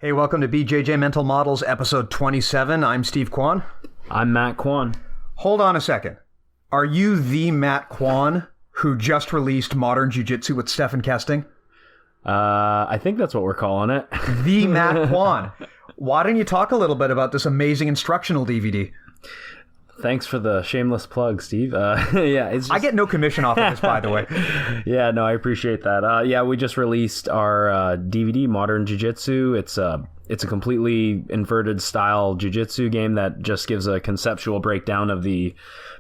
Hey, welcome to BJJ Mental Models, episode 27. I'm Steve Kwan. I'm Matt Kwan. Hold on a second. Are you the Matt Kwan who just released Modern Jiu-Jitsu with Stefan Kesting? I think that's what we're calling it. The Matt Kwan. Why don't you talk a little bit about this amazing instructional DVD? Thanks for the shameless plug, Steve. I get no commission off of this, by the way. Yeah, no, I appreciate that. We just released our DVD, Modern Jiu-Jitsu. It's a completely inverted style jiu-jitsu game that just gives a conceptual breakdown of the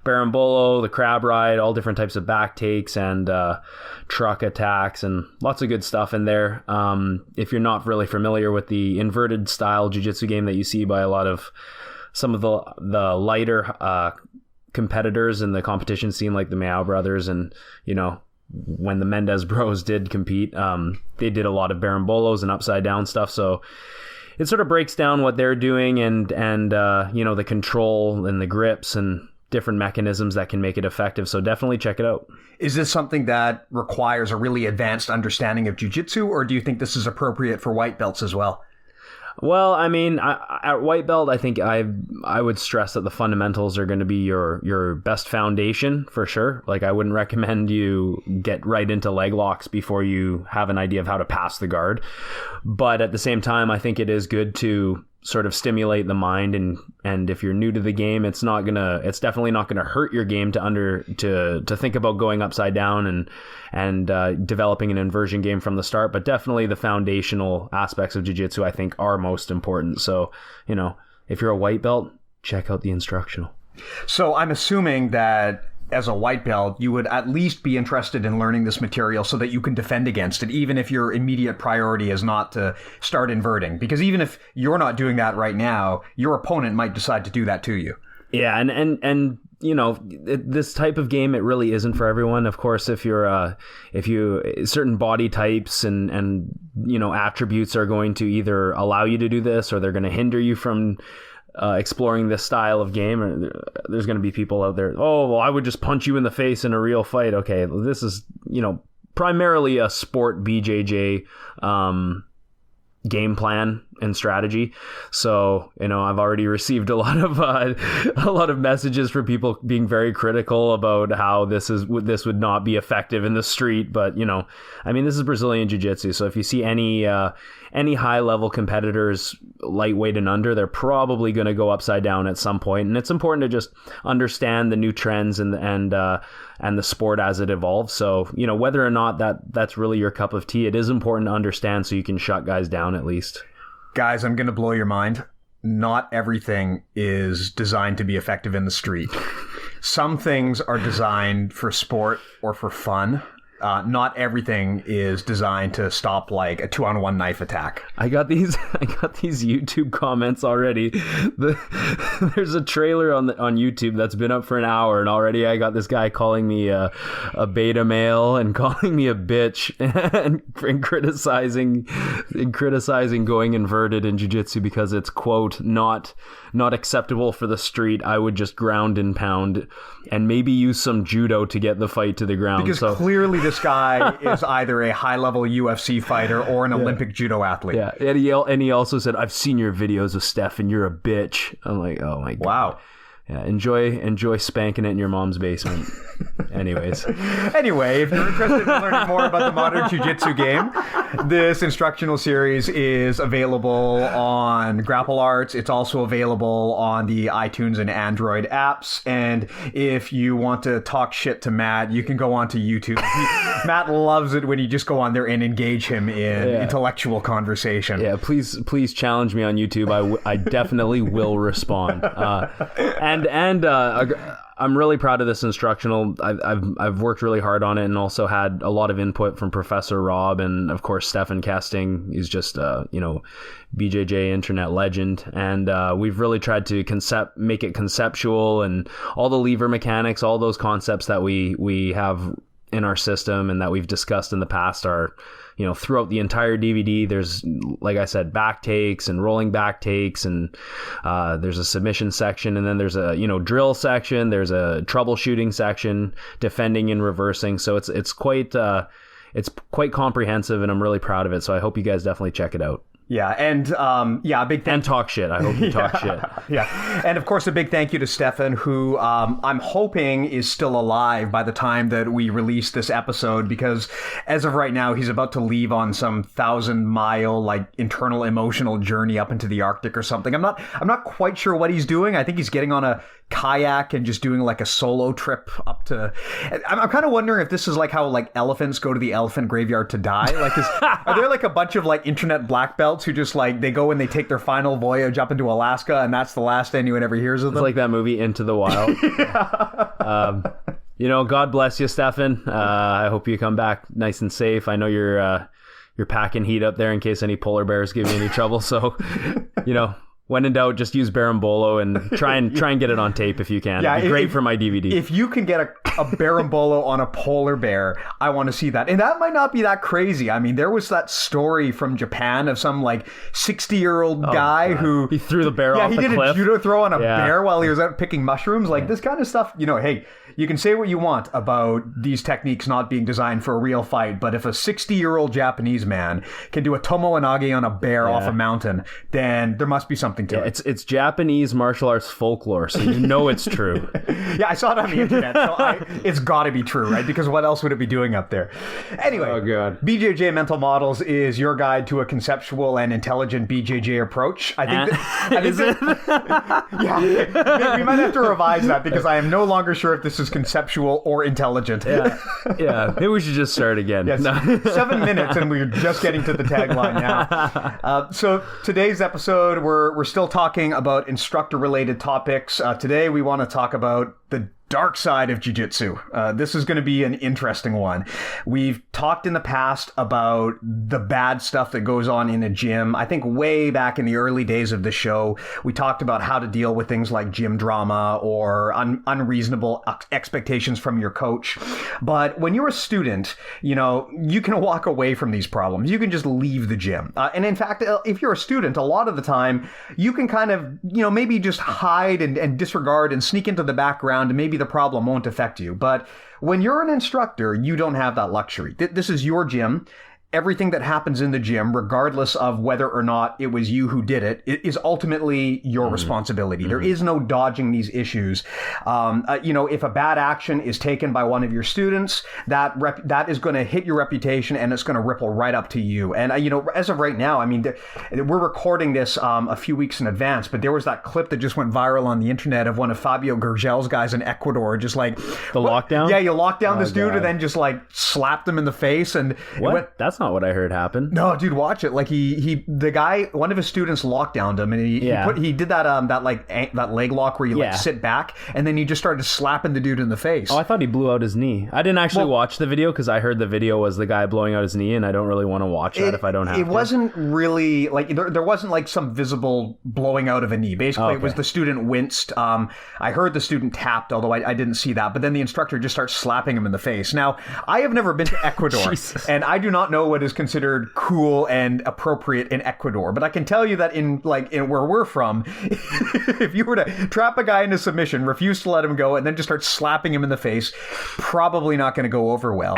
berimbolo, the crab ride, all different types of back takes and truck attacks, and lots of good stuff in there. If you're not really familiar with the inverted style jiu-jitsu game that you see by a lot of some of the lighter competitors in the competition scene, like the Meow Brothers, and when the Mendez Bros did compete, they did a lot of berimbolos and upside down stuff. So it sort of breaks down what they're doing and the control and the grips and different mechanisms that can make it effective. So definitely check it out. Is this something that requires a really advanced understanding of jiu-jitsu, or do you think this is appropriate for white belts as well? Well, I mean, at white belt, I think I would stress that the fundamentals are going to be your best foundation for sure. Like, I wouldn't recommend you get right into leg locks before you have an idea of how to pass the guard. But at the same time, I think it is good to sort of stimulate the mind, and if you're new to the game, it's definitely not gonna hurt your game to think about going upside down and developing an inversion game from the start. But definitely the foundational aspects of jiu-jitsu, I think, are most important. So, if you're a white belt, check out the instructional. So I'm assuming that as a white belt, you would at least be interested in learning this material so that you can defend against it, even if your immediate priority is not to start inverting. Because even if you're not doing that right now, your opponent might decide to do that to you. Yeah, and this type of game, it really isn't for everyone. Of course, if you certain body types and attributes are going to either allow you to do this, or they're going to hinder you from exploring this style of game. Or there's going to be people out there, I would just punch you in the face in a real fight. Okay, this is primarily a sport BJJ game plan and strategy. So I've already received a lot of messages from people being very critical about how this would not be effective in the street. But this is Brazilian Jiu-Jitsu, so if you see any high level competitors, lightweight and under, they're probably going to go upside down at some point. And it's important to just understand the new trends and the sport as it evolves. So whether or not that's really your cup of tea, it is important to understand so you can shut guys down at least. Guys, I'm going to blow your mind. Not everything is designed to be effective in the street. Some things are designed for sport or for fun. Not everything is designed to stop like a 2-on-1 knife attack. I got these YouTube comments already. There's a trailer on YouTube that's been up for an hour, and already I got this guy calling me a beta male and calling me a bitch and criticizing going inverted in jiu-jitsu because it's, quote, not acceptable for the street. I would just ground and pound and maybe use some judo to get the fight to the ground. Because clearly this guy is either a high-level UFC fighter or an Olympic judo athlete. Yeah, and he also said, I've seen your videos of Steph and you're a bitch. I'm like, oh my God. Wow. Yeah, enjoy spanking it in your mom's basement. Anyway, if you're interested in learning more about the Modern Jiu-Jitsu game, this instructional series is available on Grapple Arts. It's also available on the iTunes and Android apps. And if you want to talk shit to Matt, you can go on to YouTube. Matt loves it when you just go on there and engage him in intellectual conversation. Yeah, please challenge me on YouTube. I definitely will respond. And I'm really proud of this instructional. I've worked really hard on it and also had a lot of input from Professor Rob and of course Stefan Kesting. He's just BJJ internet legend, and we've really tried to make it conceptual, and all the lever mechanics, all those concepts that we have in our system and that we've discussed in the past are throughout the entire DVD. There's, like I said, back takes and rolling back takes, and there's a submission section, and then there's a drill section, there's a troubleshooting section, defending and reversing. So it's quite comprehensive, and I'm really proud of it. So I hope you guys definitely check it out. Yeah, and a big And talk shit. I hope you talk shit. Yeah, and of course a big thank you to Stefan, who I'm hoping is still alive by the time that we release this episode, because as of right now he's about to leave on some 1,000-mile like internal emotional journey up into the Arctic or something. I'm not quite sure what he's doing. I think he's getting on a kayak and just doing like a solo trip up to. I'm kind of wondering if this is like how like elephants go to the elephant graveyard to die. Like, are there like a bunch of like internet black belts who just like they go and they take their final voyage up into Alaska and that's the last anyone ever hears of them? It's like that movie Into the Wild. God bless you, Stefan. I hope you come back nice and safe. I know you're packing heat up there in case any polar bears give you any trouble. So, when in doubt, just use Berimbolo and try and get it on tape if you can. Yeah, it'd be great for my DVD. If you can get a Berimbolo on a polar bear, I want to see that. And that might not be that crazy. I mean, there was that story from Japan of some like 60-year-old guy who he threw the bear off the cliff. Yeah, he did a judo throw on a bear while he was out picking mushrooms. Like this kind of stuff, hey, you can say what you want about these techniques not being designed for a real fight, but if a 60-year-old Japanese man can do a tomo inage on a bear off a mountain, then there must be something to it. It's Japanese martial arts folklore, so it's true. Yeah, I saw it on the internet, so it's got to be true, right? Because what else would it be doing up there? Anyway, oh God. BJJ Mental Models is your guide to a conceptual and intelligent BJJ approch. I think is it? Yeah, we might have to revise that because I am no longer sure if this is conceptual or intelligent. Yeah. Maybe we should just start again. Yes. No. 7 minutes and we're just getting to the tagline now. So today's episode, we're still talking about instructor-related topics. Today we want to talk about the dark side of jiu-jitsu. This is going to be an interesting one. We've talked in the past about the bad stuff that goes on in a gym. I think way back in the early days of the show, we talked about how to deal with things like gym drama or unreasonable expectations from your coach. But when you're a student, you can walk away from these problems. You can just leave the gym. And in fact, if you're a student, a lot of the time, you can kind of, maybe just hide and disregard and sneak into the background, and maybe the problem won't affect you. But when you're an instructor, you don't have that luxury. This is your gym. Everything that happens in the gym, regardless of whether or not it was you who did it, is ultimately your responsibility. There is no dodging these issues. If a bad action is taken by one of your students, that is going to hit your reputation and it's going to ripple right up to you. And, as of right now, I mean, we're recording this a few weeks in advance, but there was that clip that just went viral on the internet of one of Fabio Gurgel's guys in Ecuador, just like... The lockdown? Yeah, you locked down this dude and then just like slapped him in the face. And what? That's not what I heard happened. No, dude, watch it. Like the guy, one of his students lockdowned him, and he did that leg lock where you sit back, and then he just started slapping the dude in the face. Oh, I thought he blew out his knee. I didn't actually watch the video because I heard the video was the guy blowing out his knee, and I don't really want to watch that if I don't have to. It wasn't really like there wasn't like some visible blowing out of a knee. Basically, It was the student winced. I heard the student tapped, although I didn't see that. But then the instructor just starts slapping him in the face. Now, I have never been to Ecuador, and I do not know what is considered cool and appropriate in Ecuador. But I can tell you that in where we're from, if you were to trap a guy into submission, refuse to let him go, and then just start slapping him in the face, probably not going to go over well.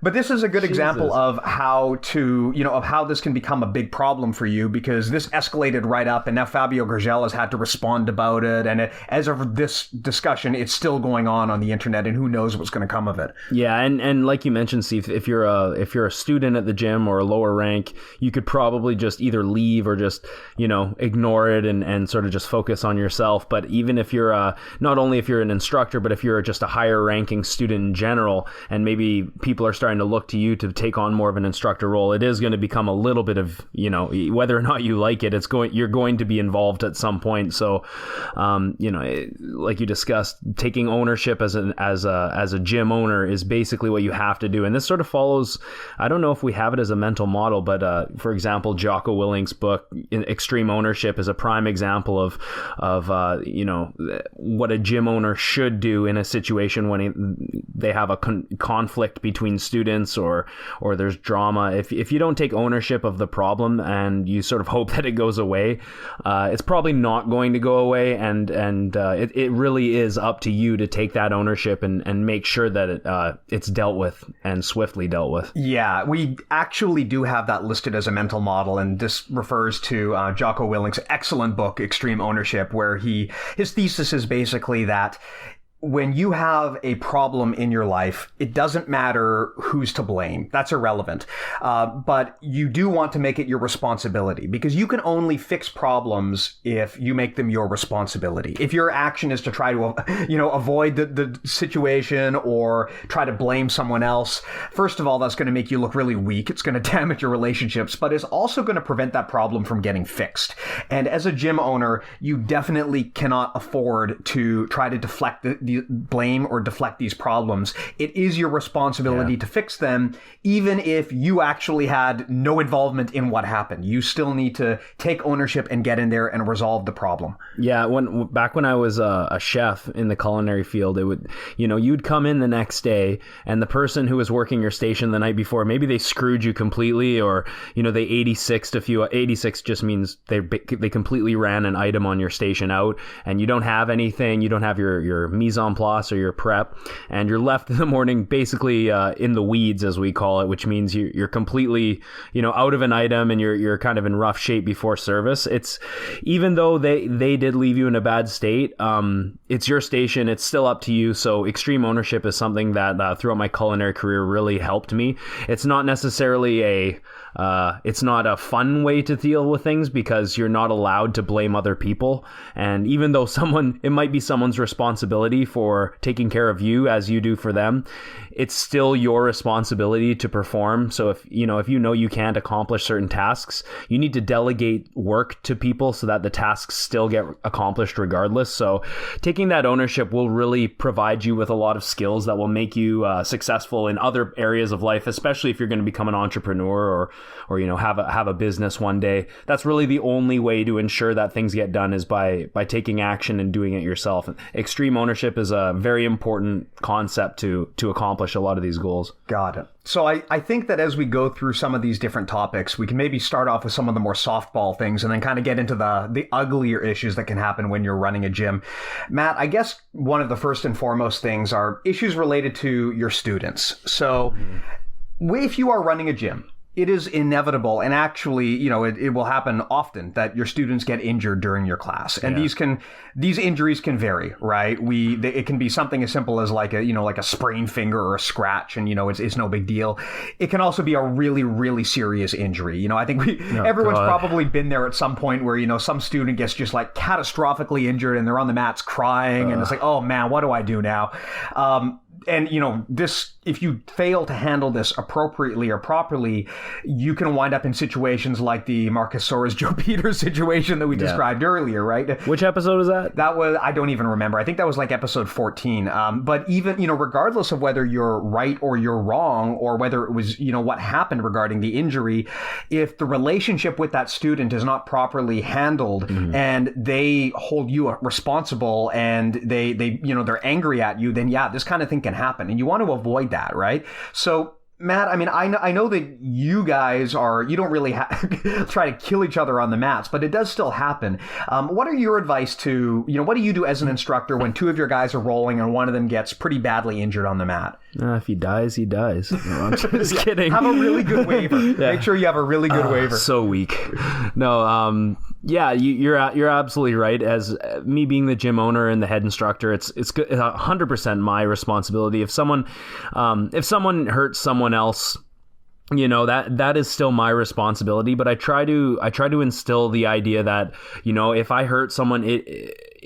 But this is a good example of how this can become a big problem for you, because this escalated right up, and now Fabio Gurgel has had to respond about it. And as of this discussion, it's still going on the internet, and who knows what's going to come of it. Yeah, and like you mentioned, Steve, if you're a student at the gym or a lower rank, you could probably just either leave or just ignore it and sort of just focus on yourself. But even if you're not only if you're an instructor, but if you're just a higher ranking student in general, and maybe people are starting to look to you to take on more of an instructor role, it is going to become a little bit of whether or not you like it, you're going to be involved at some point. So like you discussed, taking ownership as a gym owner is basically what you have to do. And this sort of follows, I don't know if we have it as a mental model, but for example, Jocko Willink's book Extreme Ownership is a prime example of what a gym owner should do in a situation when they have a conflict between students or there's drama. If you don't take ownership of the problem and you sort of hope that it goes away, it's probably not going to go away, and it really is up to you to take that ownership and make sure that it's dealt with and swiftly dealt with. Yeah, Yeah, we actually do have that listed as a mental model, and this refers to Jocko Willink's excellent book, Extreme Ownership, where his thesis is basically that when you have a problem in your life, it doesn't matter who's to blame. That's irrelevant. But you do want to make it your responsibility, because you can only fix problems if you make them your responsibility. If your action is to try to, avoid the situation or try to blame someone else, first of all, that's going to make you look really weak. It's going to damage your relationships, but it's also going to prevent that problem from getting fixed. And as a gym owner, you definitely cannot afford to try to deflect the blame or deflect these problems. It is your responsibility to fix them, even if you actually had no involvement in what happened. You still need to take ownership and get in there and resolve the problem. Yeah, back when I was a chef in the culinary field, it would, you'd come in the next day, and the person who was working your station the night before, maybe they screwed you completely, or they 86'd a few. 86 just means they completely ran an item on your station out, and you don't have anything. You don't have your mise en place or your prep, and you're left in the morning basically in the weeds, as we call it, which means you're completely out of an item, and you're kind of in rough shape before service. It's, even though they did leave you in a bad state, it's your station, it's still up to you. So extreme ownership is something that throughout my culinary career really helped me. It's not necessarily it's not a fun way to deal with things, because you're not allowed to blame other people. And even though it might be someone's responsibility for taking care of you as you do for them, it's still your responsibility to perform. So if you can't accomplish certain tasks, you need to delegate work to people so that the tasks still get accomplished regardless. So taking that ownership will really provide you with a lot of skills that will make you successful in other areas of life, especially if you're going to become an entrepreneur or have a business one day. That's really the only way to ensure that things get done, is by taking action and doing it yourself. Extreme ownership is a very important concept to accomplish a lot of these goals. Got it. So I think that as we go through some of these different topics, we can maybe start off with some of the more softball things and then kind of get into the uglier issues that can happen when you're running a gym. Matt, I guess one of the first and foremost things are issues related to your students. So if you are running a gym, it is inevitable, and actually, it will happen often, that your students get injured during your class, and these injuries can vary, right? It can be something as simple as like a sprained finger or a scratch, and it's no big deal. It can also be a really, really serious injury. I think everyone's probably been there at some point where some student gets just like catastrophically injured, and they're on the mats crying, and it's like, oh man, what do I do now? And this, if you fail to handle this appropriately or properly, you can wind up in situations like the Marcus Soares Joe Peters situation that we described earlier, right? Which episode was that? That was, I don't even remember. I think that was like episode 14. But even, regardless of whether you're right or you're wrong, or whether it was, what happened regarding the injury, if the relationship with that student is not properly handled, and they hold you responsible, and they're angry at you, then this kind of thing can happen, and you want to avoid that, right? So Matt, I mean, I know that you guys you don't really try to kill each other on the mats, but it does still happen. What are your advice to, what do you do as an instructor when two of your guys are rolling and one of them gets pretty badly injured on the mat? If he dies, he dies. No, I'm just kidding. Have a really good waiver. Make sure you have a really good waiver. So weak. No, you're absolutely right. As me being the gym owner and the head instructor, it's 100% my responsibility. If someone hurts someone else, that is still my responsibility. But I try to instill the idea that if I hurt someone,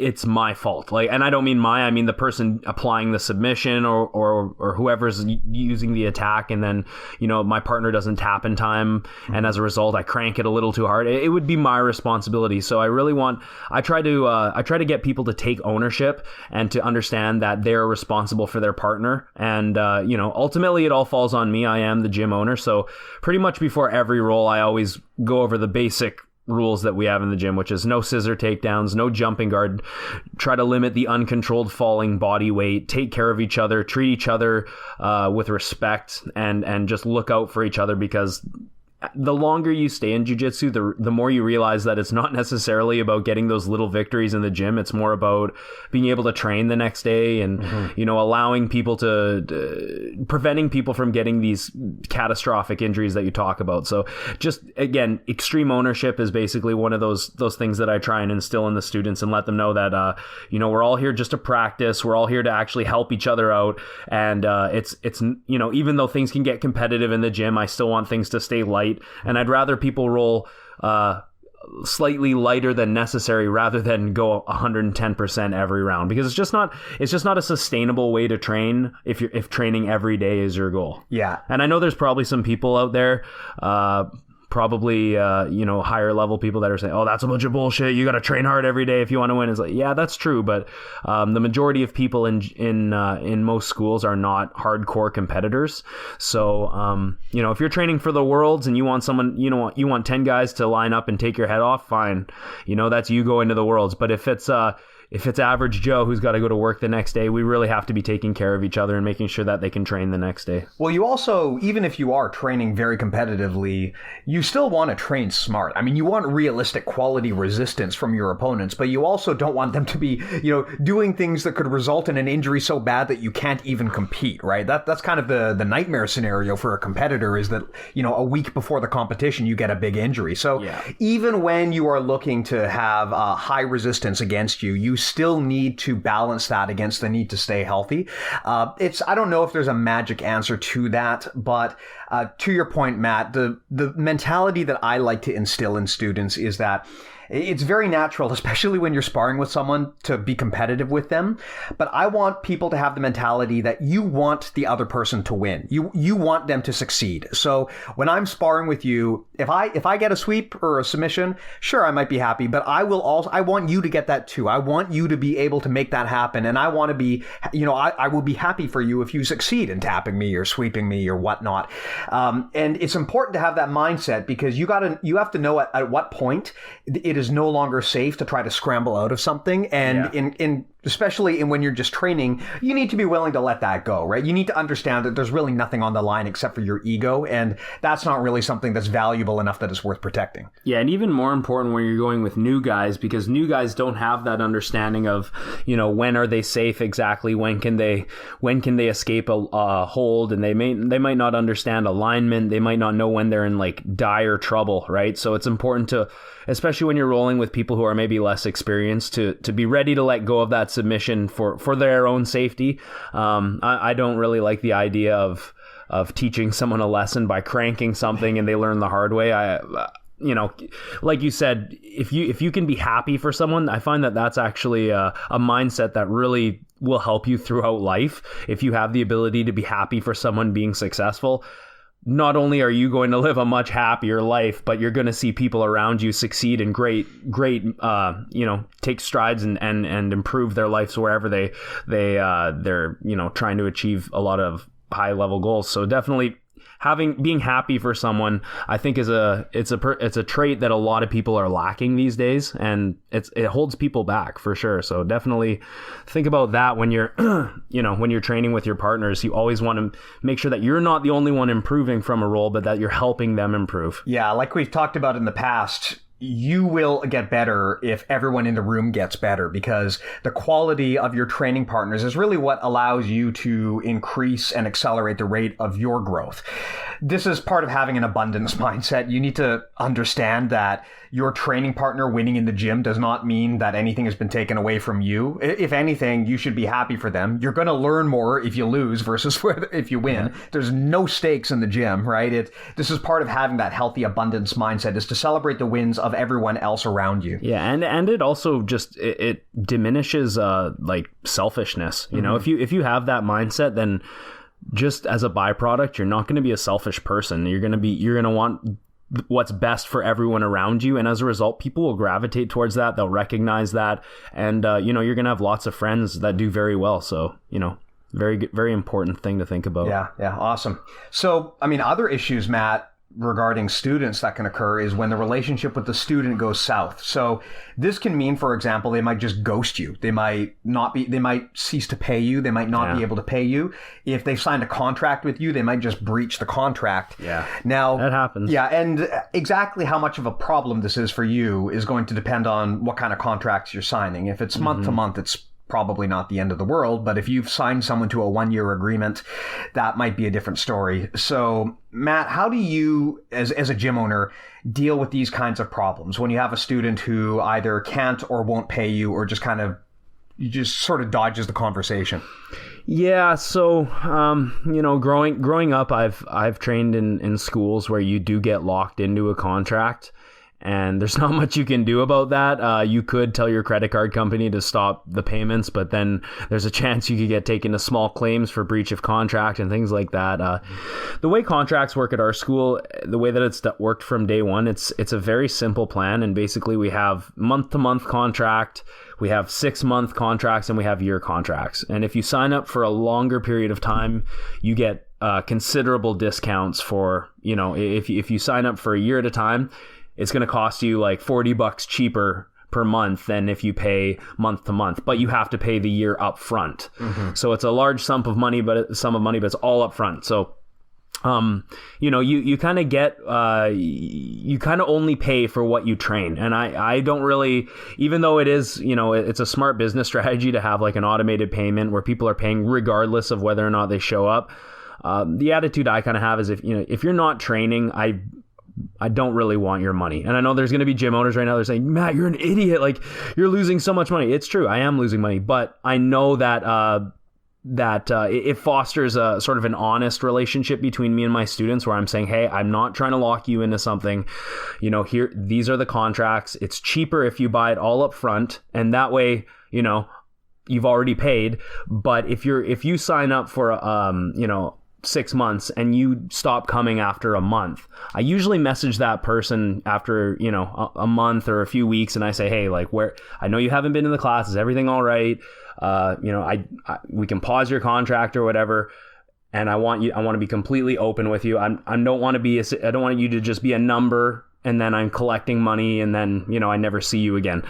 it's my fault. And I don't mean I mean the person applying the submission or whoever's using the attack, and then my partner doesn't tap in time, and as a result I crank it a little too hard. It would be my responsibility. So I try to get people to take ownership and to understand that they're responsible for their partner, and ultimately it all falls on me. I am the gym owner, so pretty much before every roll I always go over the basic rules that we have in the gym, which is no scissor takedowns, no jumping guard, try to limit the uncontrolled falling body weight, take care of each other, treat each other with respect, and just look out for each other, because the longer you stay in jiu-jitsu, the more you realize that it's not necessarily about getting those little victories in the gym. It's more about being able to train the next day and, allowing people preventing people from getting these catastrophic injuries that you talk about. So just, again, extreme ownership is basically one of those things that I try and instill in the students and let them know that, we're all here just to practice. We're all here to actually help each other out. And it's even though things can get competitive in the gym, I still want things to stay light. And I'd rather people roll slightly lighter than necessary rather than go 110% every round, because it's just not a sustainable way to train if training every day is your goal. Yeah. And I know there's probably some people out there, probably higher level people that are saying, oh, that's a bunch of bullshit, you got to train hard every day if you want to win. It's like, yeah, that's true, but the majority of people in most schools are not hardcore competitors. So if you're training for the Worlds and you want someone, you want 10 guys to line up and take your head off, fine, that's you going to the Worlds. But if it's average Joe who's got to go to work the next day, we really have to be taking care of each other and making sure that they can train the next day. Well, you also, even if you are training very competitively, you still want to train smart. I mean, you want realistic quality resistance from your opponents, but you also don't want them to be, doing things that could result in an injury so bad that you can't even compete, right? That's kind of the nightmare scenario for a competitor, is that, a week before the competition, you get a big injury. So even when you are looking to have high resistance against you, you still need to balance that against the need to stay healthy. I don't know if there's a magic answer to that, but to your point, Matt, the mentality that I like to instill in students is that it's very natural, especially when you're sparring with someone, to be competitive with them. But I want people to have the mentality that you want the other person to win. You want them to succeed. So when I'm sparring with you, if I get a sweep or a submission, sure, I might be happy, but I want you to get that too. I want you to be able to make that happen. And I want to be, I will be happy for you if you succeed in tapping me or sweeping me or whatnot. And it's important to have that mindset, because you have to know at what point it is no longer safe to try to scramble out of something. And especially when you're just training, you need to be willing to let that go, right? You need to understand that there's really nothing on the line except for your ego. And that's not really something that's valuable enough that it's worth protecting. Yeah. And even more important when you're going with new guys, because new guys don't have that understanding of, when are they safe exactly? When can they escape a hold? And they might not understand alignment. They might not know when they're in like dire trouble, right? So it's important to, especially when you're rolling with people who are maybe less experienced, to be ready to let go of that submission for their own safety. I don't really like the idea of teaching someone a lesson by cranking something and they learn the hard way. Like you said, if you can be happy for someone, I find that that's actually a mindset that really will help you throughout life. If you have the ability to be happy for someone being successful, not only are you going to live a much happier life, but you're going to see people around you succeed and take strides and improve their lives wherever they're trying to achieve a lot of high level goals. So definitely being happy for someone, I think it's a trait that a lot of people are lacking these days, and it holds people back for sure. So definitely think about that when you're when you're training with your partners. You always want to make sure that you're not the only one improving from a role, but that you're helping them improve. Yeah, like we've talked about in the past, you will get better if everyone in the room gets better, because the quality of your training partners is really what allows you to increase and accelerate the rate of your growth. This is part of having an abundance mindset. You need to understand that your training partner winning in the gym does not mean that anything has been taken away from you. If anything, you should be happy for them. You're going to learn more if you lose versus if you win. Yeah. There's no stakes in the gym, right? This is part of having that healthy abundance mindset, is to celebrate the wins of everyone else around you. Yeah, and it also just it diminishes like selfishness. You know, if you have that mindset, then just as a byproduct, you're not going to be a selfish person. You're going to want what's best for everyone around you, and as a result, people will gravitate towards that. They'll recognize that, and you're going to have lots of friends that do very well. So very very important thing to think about. Yeah, awesome. So I mean, other issues, Matt, regarding students that can occur is when the relationship with the student goes south. So this can mean, for example, they might just ghost you. They might cease to pay you. They might not be able to pay you. If they've signed a contract with you, they might just breach the contract. Yeah. Now, that happens. Yeah. And exactly how much of a problem this is for you is going to depend on what kind of contracts you're signing. If it's month to month, it's probably not the end of the world, but if you've signed someone to a 1-year agreement, that might be a different story. So, Matt, how do you, as a gym owner, deal with these kinds of problems when you have a student who either can't or won't pay you, or just sort of dodges the conversation? Yeah, so growing up, I've trained in schools where you do get locked into a contract. And there's not much you can do about that. You could tell your credit card company to stop the payments, but then there's a chance you could get taken to small claims for breach of contract and things like that. The way contracts work at our school, the way that it's worked from day one, it's a very simple plan. And basically we have month-to-month contract, we have 6-month contracts, and we have year contracts. And if you sign up for a longer period of time, you get considerable discounts for, if you sign up for a year at a time, it's going to cost you like $40 cheaper per month than if you pay month to month, but you have to pay the year up front. So it's a large sum of money, but it's all up front. So, you kind of get, you kind of only pay for what you train. And I don't really, even though it is, it's a smart business strategy to have like an automated payment where people are paying regardless of whether or not they show up. The attitude I kind of have is if you're not training, I don't really want your money. And I know there's going to be gym owners right now. They're saying, Matt, you're an idiot. Like, you're losing so much money. It's true. I am losing money, but I know that it fosters a sort of an honest relationship between me and my students where I'm saying, hey, I'm not trying to lock you into something. Here, these are the contracts. It's cheaper if you buy it all up front. And that way, you've already paid. But if you sign up for, 6 months and you stop coming after a month, I usually message that person after, a month or a few weeks. And I say, hey, like, I know you haven't been in the class. Is everything all right? We can pause your contract or whatever. And I want to be completely open with you. I don't want you to just be a number and then I'm collecting money and then, I never see you again.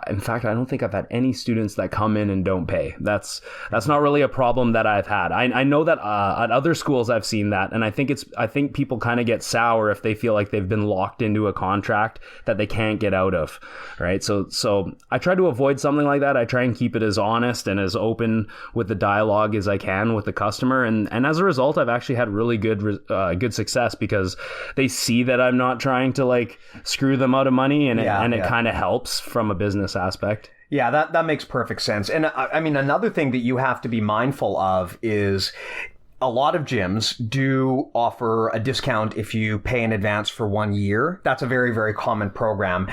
In fact, I don't think I've had any students that come in and don't pay. That's not really a problem that I've had. I know that at other schools I've seen that, and I think people kind of get sour if they feel like they've been locked into a contract that they can't get out of, right? So I try to avoid something like that. I try and keep it as honest and as open with the dialogue as I can with the customer, and as a result, I've actually had really good success because they see that I'm not trying to like screw them out of money, and it kind of helps from a business aspect. Yeah, that makes perfect sense. And I mean, another thing that you have to be mindful of is a lot of gyms do offer a discount if you pay in advance for 1 year. That's a very, very common program.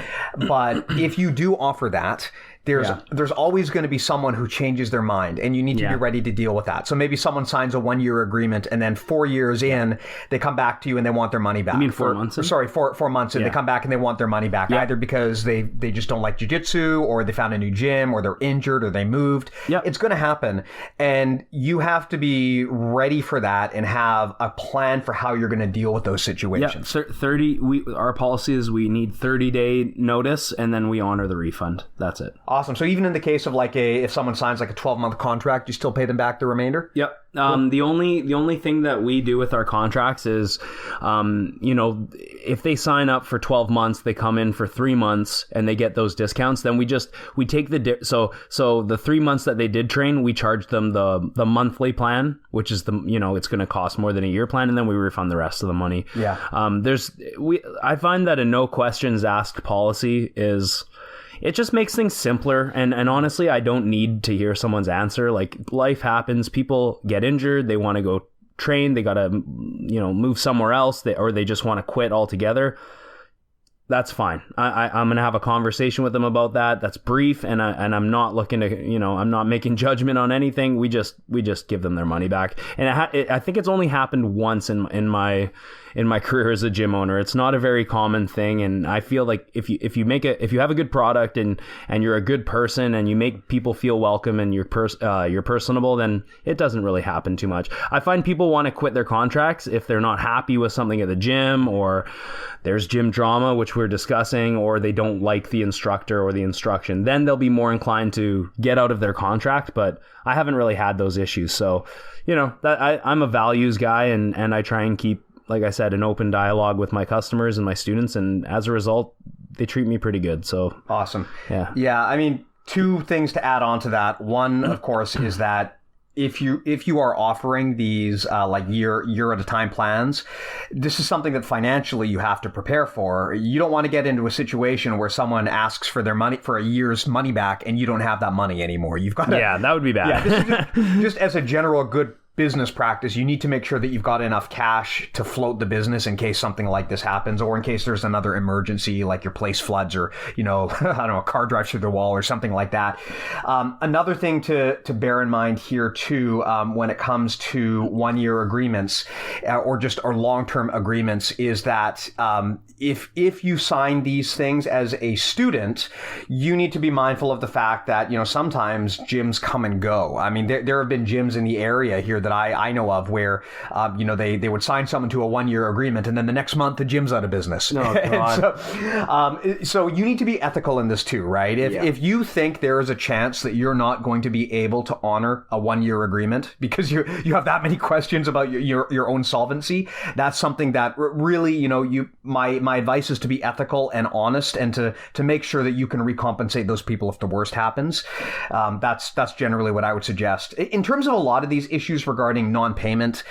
But if you do offer that, there's always going to be someone who changes their mind, and you need to be ready to deal with that. So maybe someone signs a 1-year agreement, and then 4 years in, they come back to you and they want their money back. You mean 4 months in? Sorry, 4 months in, they come back and they want their money back, either because they just don't like jiu-jitsu, or they found a new gym, or they're injured, or they moved. It's going to happen, and you have to be ready for that and have a plan for how you're going to deal with those situations. Our policy is we need 30-day notice, and then we honor the refund. That's it. Awesome. So even in the case of if someone signs like a 12-month contract, you still pay them back the remainder? Yep. The only thing that we do with our contracts is, if they sign up for 12 months, they come in for 3 months and they get those discounts, then we take so the 3 months that they did train, we charge them the monthly plan, which is it's going to cost more than a year plan, and then we refund the rest of the money. Yeah. I find that a no questions asked policy it just makes things simpler. And honestly, I don't need to hear someone's answer. Like, life happens. People get injured. They want to go train. They got to, move somewhere else. Or they just want to quit altogether. That's fine. I'm going to have a conversation with them about that. That's brief. And I'm not looking to, I'm not making judgment on anything. We just give them their money back. And I think it's only happened once in my in my career as a gym owner. It's not a very common thing, and I feel like if you have a good product and you're a good person and you make people feel welcome and you're personable, then it doesn't really happen too much. I find people want to quit their contracts if they're not happy with something at the gym, or there's gym drama, which we're discussing, or they don't like the instructor or the instruction. Then they'll be more inclined to get out of their contract, but I haven't really had those issues. So, I'm a values guy, and I try and keep, like I said, an open dialogue with my customers and my students, and as a result, they treat me pretty good. So awesome. Yeah. I mean, two things to add on to that. One, of course, is that if you are offering these like year at a time plans, this is something that financially you have to prepare for. You don't want to get into a situation where someone asks for their money, for a year's money back, and you don't have that money anymore. You've got to, that would be bad. Yeah, this is just as a general good business practice, you need to make sure that you've got enough cash to float the business in case something like this happens, or in case there's another emergency, like your place floods, or, I don't know, a car drives through the wall or something like that. Another thing to bear in mind here too, when it comes to 1-year agreements or long-term agreements, is that if you sign these things as a student, you need to be mindful of the fact that, sometimes gyms come and go. I mean, there have been gyms in the area here that I know of where, they would sign someone to a 1-year agreement, and then the next month the gym's out of business. Oh, God. So you need to be ethical in this too, right? If you think there is a chance that you're not going to be able to honor a 1-year agreement because you have that many questions about your own solvency, that's something that really, my advice is to be ethical and honest, and to make sure that you can recompensate those people if the worst happens. That's generally what I would suggest. In terms of a lot of these issues regarding non-payment,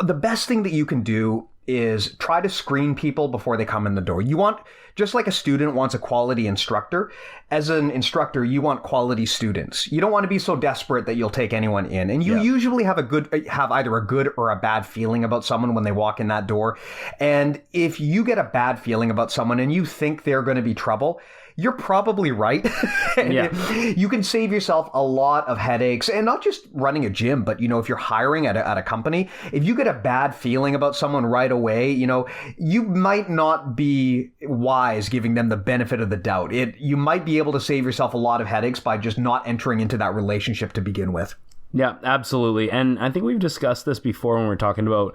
the best thing that you can do is try to screen people before they come in the door. You want, just like a student wants a quality instructor, as an instructor, you want quality students. You don't want to be so desperate that you'll take anyone in. And you usually have either a good or a bad feeling about someone when they walk in that door. And if you get a bad feeling about someone and you think they're going to be trouble, you're probably right. You can save yourself a lot of headaches, and not just running a gym, but, if you're hiring at a company, if you get a bad feeling about someone right away, you might not be wise giving them the benefit of the doubt. You might be able to save yourself a lot of headaches by just not entering into that relationship to begin with. Yeah, absolutely. And I think we've discussed this before when we're talking about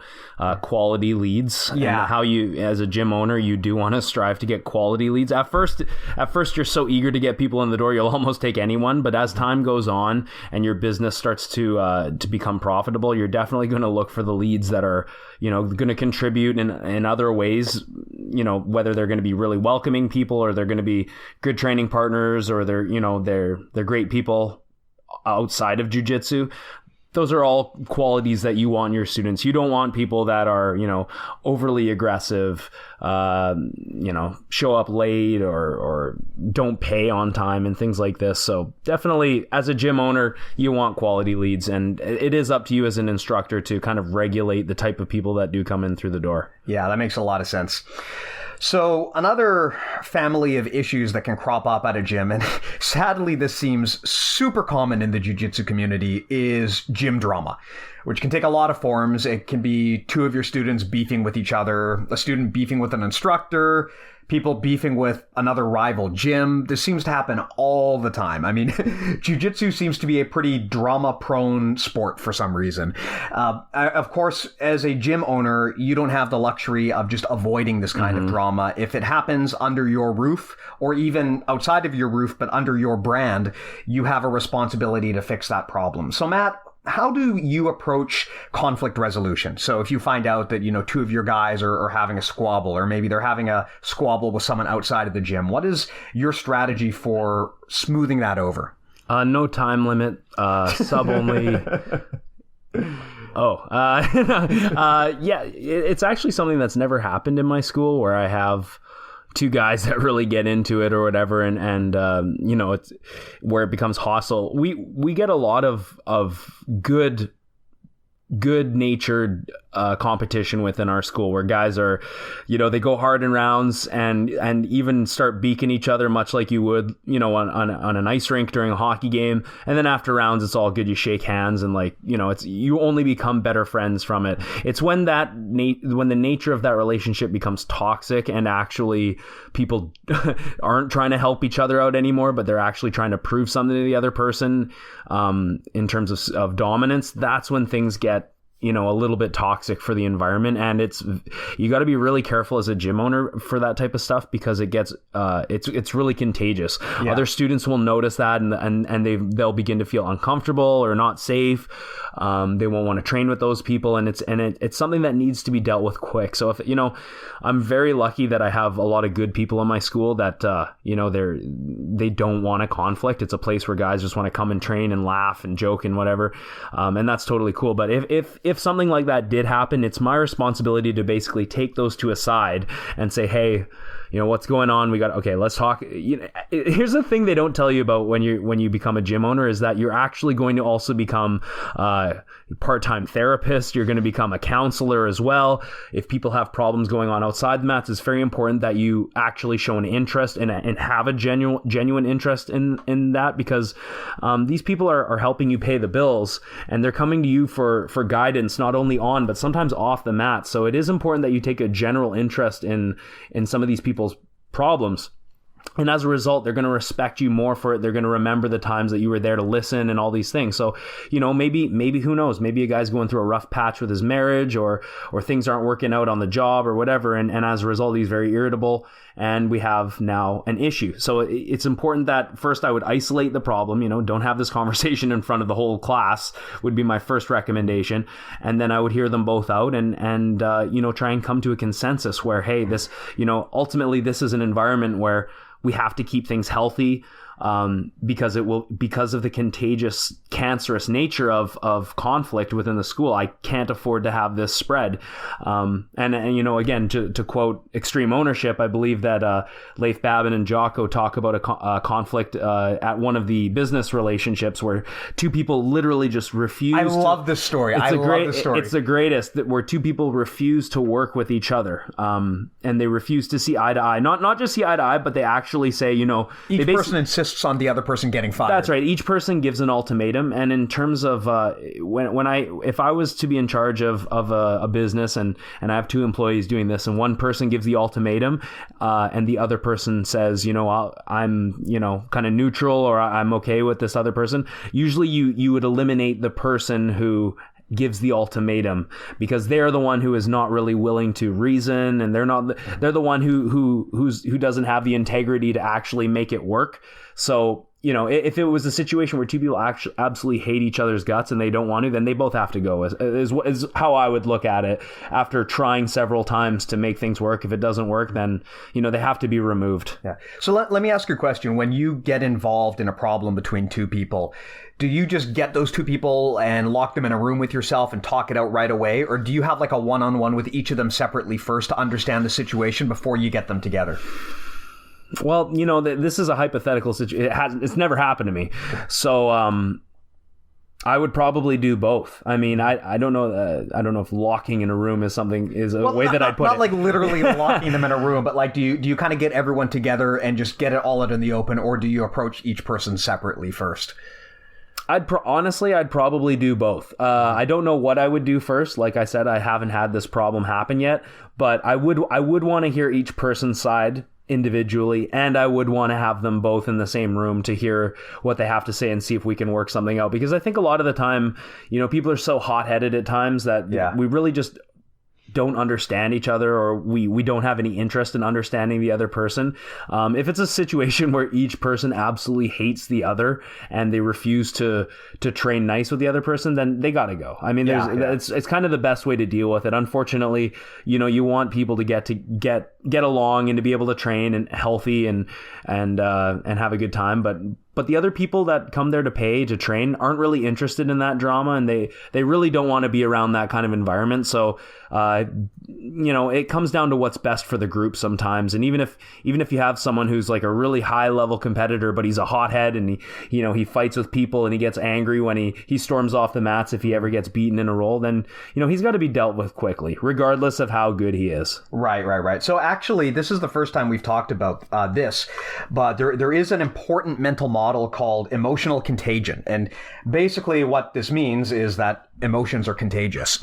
quality leads. Yeah. And how you, as a gym owner, you do want to strive to get quality leads. At first, you're so eager to get people in the door, you'll almost take anyone. But as time goes on and your business starts to become profitable, you're definitely going to look for the leads that are, going to contribute in other ways, whether they're going to be really welcoming people, or they're going to be good training partners, or they're great people outside of jiu-jitsu. Those are all qualities that you want in your students. You don't want people that are, overly aggressive, show up late or don't pay on time and things like this. So definitely, as a gym owner, you want quality leads, and it is up to you as an instructor to kind of regulate the type of people that do come in through the door. Yeah, that makes a lot of sense. So another family of issues that can crop up at a gym, and sadly this seems super common in the jiu-jitsu community, is gym drama, which can take a lot of forms. It can be two of your students beefing with each other, a student beefing with an instructor, people beefing with another rival gym. This seems to happen all the time. I mean, jiu-jitsu seems to be a pretty drama-prone sport for some reason. Of course, as a gym owner, you don't have the luxury of just avoiding this kind of drama. If it happens under your roof, or even outside of your roof, but under your brand, you have a responsibility to fix that problem. So, Matt, how do you approach conflict resolution? So if you find out that, two of your guys are having a squabble, or maybe they're having a squabble with someone outside of the gym, what is your strategy for smoothing that over? No time limit, sub only. It's actually something that's never happened in my school, where I have two guys that really get into it or whatever, and it's where it becomes hostile. We get a lot of good natured competition within our school where guys are, they go hard in rounds and even start beaking each other much like you would, on an ice rink during a hockey game. And then after rounds, it's all good. You shake hands and you only become better friends from it. It's when when the nature of that relationship becomes toxic and actually people aren't trying to help each other out anymore, but they're actually trying to prove something to the other person in terms of dominance. That's when things get a little bit toxic for the environment. And you got to be really careful as a gym owner for that type of stuff because it gets, it's really contagious. Yeah. Other students will notice that and they'll begin to feel uncomfortable or not safe. They won't want to train with those people. And it's something that needs to be dealt with quick. So if, I'm very lucky that I have a lot of good people in my school that, they don't want a conflict. It's a place where guys just want to come and train and laugh and joke and whatever. And that's totally cool. But if something like that did happen, it's my responsibility to basically take those two aside and say, hey, what's going on? Let's talk. Here's the thing they don't tell you about when you become a gym owner is that you're actually going to also become a part-time therapist. You're going to become a counselor as well. If people have problems going on outside the mats, it's very important that you actually show an interest and have a genuine interest in that because these people are helping you pay the bills and they're coming to you for guidance, not only on, but sometimes off the mat. So it is important that you take a general interest in some of these people's problems. And as a result, they're going to respect you more for it. They're going to remember the times that you were there to listen and all these things. So, maybe who knows? Maybe a guy's going through a rough patch with his marriage or things aren't working out on the job or whatever. And as a result, he's very irritable and we have now an issue. So it's important that first I would isolate the problem, don't have this conversation in front of the whole class would be my first recommendation. And then I would hear them both out and try and come to a consensus where, hey, this, ultimately this is an environment where we have to keep things healthy because of the contagious, cancerous nature of conflict within the school. I can't afford to have this spread. Again, to quote Extreme Ownership, I believe that Leif Babin and Jocko talk about a conflict at one of the business relationships where two people literally just refuse. I love this story. It's the greatest, where two people refuse to work with each other, and they refuse to see eye to eye. Not just see eye to eye, but they actually say, each person insists on the other person getting fired. That's right. Each person gives an ultimatum. And in terms of if I was to be in charge of a business and I have two employees doing this and one person gives the ultimatum and the other person says, I'm kind of neutral or I'm okay with this other person, usually you would eliminate the person who gives the ultimatum because they're the one who is not really willing to reason and they're the one who doesn't have the integrity to actually make it work. So, if it was a situation where two people actually absolutely hate each other's guts and they don't want to, then they both have to go is how I would look at it after trying several times to make things work. If it doesn't work, then, they have to be removed. Yeah. So let me ask you a question. When you get involved in a problem between two people, do you just get those two people and lock them in a room with yourself and talk it out right away? Or do you have like a one-on-one with each of them separately first to understand the situation before you get them together? Well, this is a hypothetical situation. It's never happened to me. So, I would probably do both. I mean, I don't know. I don't know if locking in a room is a way that I'd put it. Not like literally locking them in a room, but like, do you kind of get everyone together and just get it all out in the open, or do you approach each person separately first? Honestly, I'd probably do both. I don't know what I would do first. Like I said, I haven't had this problem happen yet, but I would want to hear each person's side individually, and I would want to have them both in the same room to hear what they have to say and see if we can work something out. Because I think a lot of the time, people are so hot-headed at times that we really just don't understand each other, or we don't have any interest in understanding the other person. If it's a situation where each person absolutely hates the other and they refuse to train nice with the other person, then they got to go. I mean, it's kind of the best way to deal with it. Unfortunately, you want people to get along and to be able to train and healthy and have a good time. But But the other people that come there to pay to train aren't really interested in that drama, and they really don't want to be around that kind of environment. So, it comes down to what's best for the group sometimes. And even if you have someone who's like a really high level competitor, but he's a hothead and he fights with people and he gets angry when he storms off the mats if he ever gets beaten in a roll, then he's got to be dealt with quickly, regardless of how good he is. Right. So actually, this is the first time we've talked about this, but there is an important mental model called emotional contagion. And basically what this means is that emotions are contagious.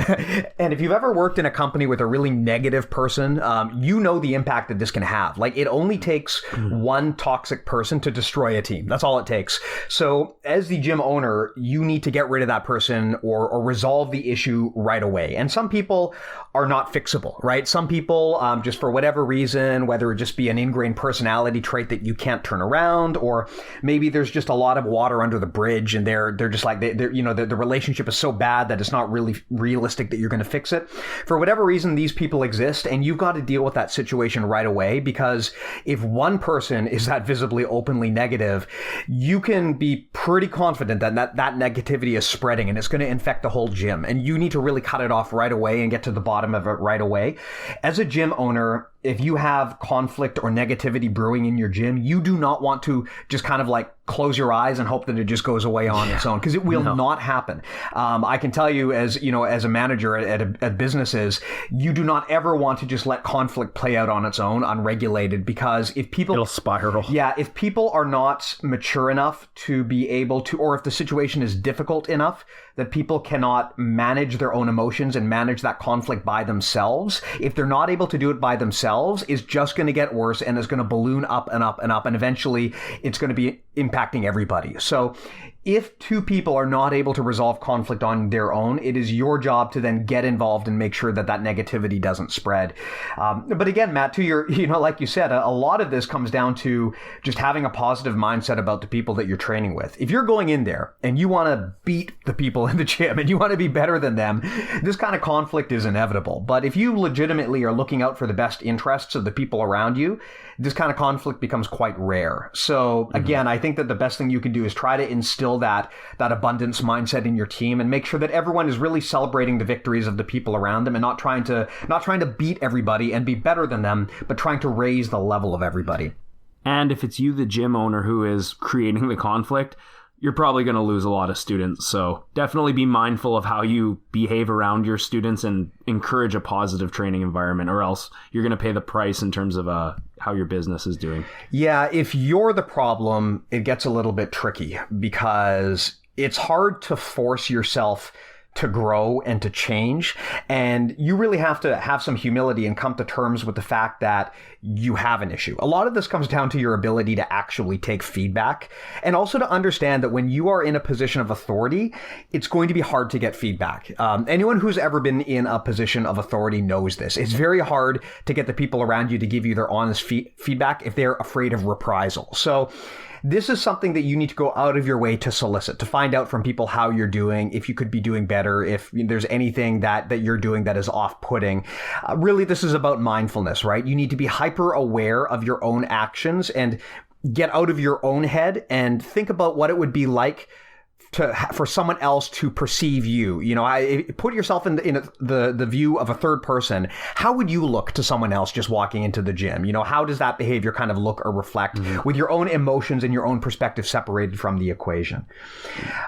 And if you've ever worked in a company with a really negative person, you know the impact that this can have. Like, it only takes one toxic person to destroy a team. That's all it takes. So as the gym owner, you need to get rid of that person or resolve the issue right away. And some people are not fixable, right? Some people, just for whatever reason, whether it just be an ingrained personality trait that you can't turn around, or maybe there's just a lot of water under the bridge and they're just like, the relationship is so bad that it's not really realistic that you're going to fix it. For whatever reason, these people exist, and you've got to deal with that situation right away, because if one person is that visibly openly negative, you can be pretty confident that negativity is spreading and it's going to infect the whole gym, and you need to really cut it off right away and get to the bottom of it right away. As a gym owner, if you have conflict or negativity brewing in your gym, you do not want to just kind of like close your eyes and hope that it just goes away on its own, because it will not happen. I can tell you, as a manager at businesses, you do not ever want to just let conflict play out on its own, unregulated, because it'll spiral. Yeah, if people are not mature enough to be able to, or if the situation is difficult enough that people cannot manage their own emotions and manage that conflict by themselves, if they're not able to do it by themselves, it's just going to get worse and it's going to balloon up and up and up, and eventually it's going to be impacting everybody. So if two people are not able to resolve conflict on their own, it is your job to then get involved and make sure that negativity doesn't spread. But again, Matt, to your, like you said, a lot of this comes down to just having a positive mindset about the people that you're training with. If you're going in there and you want to beat the people in the gym and you want to be better than them, this kind of conflict is inevitable. But if you legitimately are looking out for the best interests of the people around you, this kind of conflict becomes quite rare. So again, I think that the best thing you can do is try to instill that abundance mindset in your team and make sure that everyone is really celebrating the victories of the people around them and not trying to beat everybody and be better than them, but trying to raise the level of everybody. And if it's you, the gym owner, who is creating the conflict, you're probably going to lose a lot of students. So definitely be mindful of how you behave around your students and encourage a positive training environment, or else you're going to pay the price in terms of how your business is doing. Yeah, if you're the problem, it gets a little bit tricky, because it's hard to force yourself to grow and to change. And you really have to have some humility and come to terms with the fact that you have an issue. A lot of this comes down to your ability to actually take feedback, and also to understand that when you are in a position of authority, it's going to be hard to get feedback. Anyone who's ever been in a position of authority knows this. It's very hard to get the people around you to give you their honest feedback if they're afraid of reprisal. So this is something that you need to go out of your way to solicit, to find out from people how you're doing, if you could be doing better, if there's anything that you're doing that is off-putting. Really, this is about mindfulness, right? You need to be hyper aware of your own actions and get out of your own head and think about what it would be like for someone else to perceive you. Put yourself in the view of a third person. How would you look to someone else just walking into the gym? How does that behavior kind of look or reflect with your own emotions and your own perspective separated from the equation?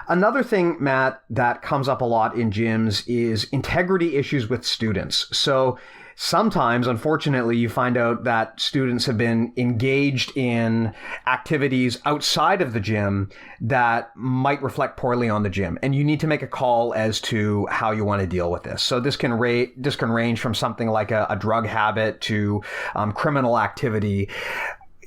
Another thing, Matt, that comes up a lot in gyms is integrity issues with students. So sometimes, unfortunately, you find out that students have been engaged in activities outside of the gym that might reflect poorly on the gym, and you need to make a call as to how you want to deal with this. So this can range from something like a drug habit to criminal activity.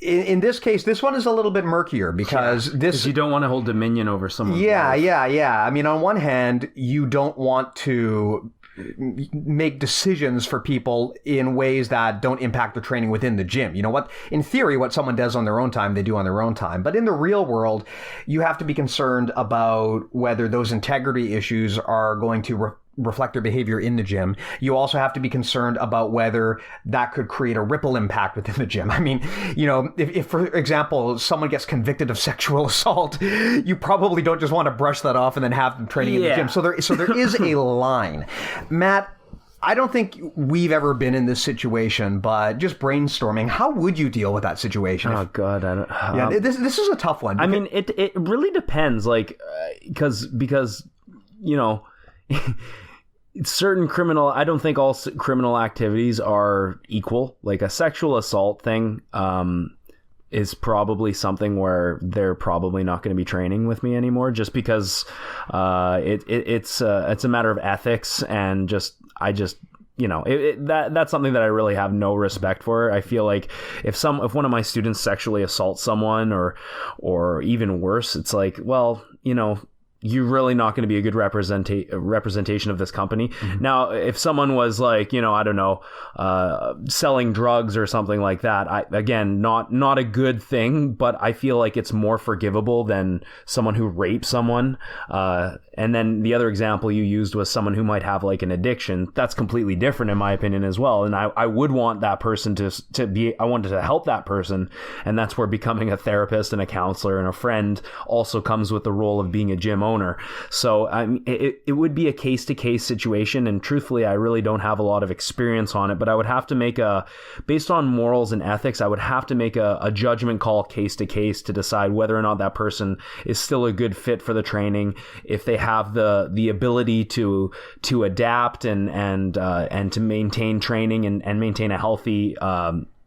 In this case, this one is a little bit murkier, because you don't want to hold dominion over someone's life. Yeah. I mean, on one hand, you don't want to make decisions for people in ways that don't impact the training within the gym. In theory, what someone does on their own time, they do on their own time. But in the real world, you have to be concerned about whether those integrity issues are going to reflect their behavior in the gym. You also have to be concerned about whether that could create a ripple impact within the gym. I mean, if for example, someone gets convicted of sexual assault, you probably don't just want to brush that off and then have them training in the gym. So there is a line. Matt, I don't think we've ever been in this situation, but just brainstorming, how would you deal with that situation? Oh God, I don't. This is a tough one. I mean, it really depends, like, because certain criminal. I don't think all criminal activities are equal. Like a sexual assault thing is probably something where they're probably not going to be training with me anymore, just because it's a matter of ethics and that's something that I really have no respect for. I feel like if one of my students sexually assaults someone or even worse, it's like, well, you're really not going to be a good representation of this company. Mm-hmm. Now, if someone was like, I don't know, selling drugs or something like that, not a good thing, but I feel like it's more forgivable than someone who rapes someone. And then the other example you used was someone who might have like an addiction. That's completely different in my opinion as well. And I would want that person I wanted to help that person. And that's where becoming a therapist and a counselor and a friend also comes with the role of being a gym owner. So it would be a case-to-case situation, and truthfully, I really don't have a lot of experience on it, but I would have to based on morals and ethics, I would have to make a judgment call case-to-case to decide whether or not that person is still a good fit for the training, if they have the ability to adapt and to maintain training and maintain a healthy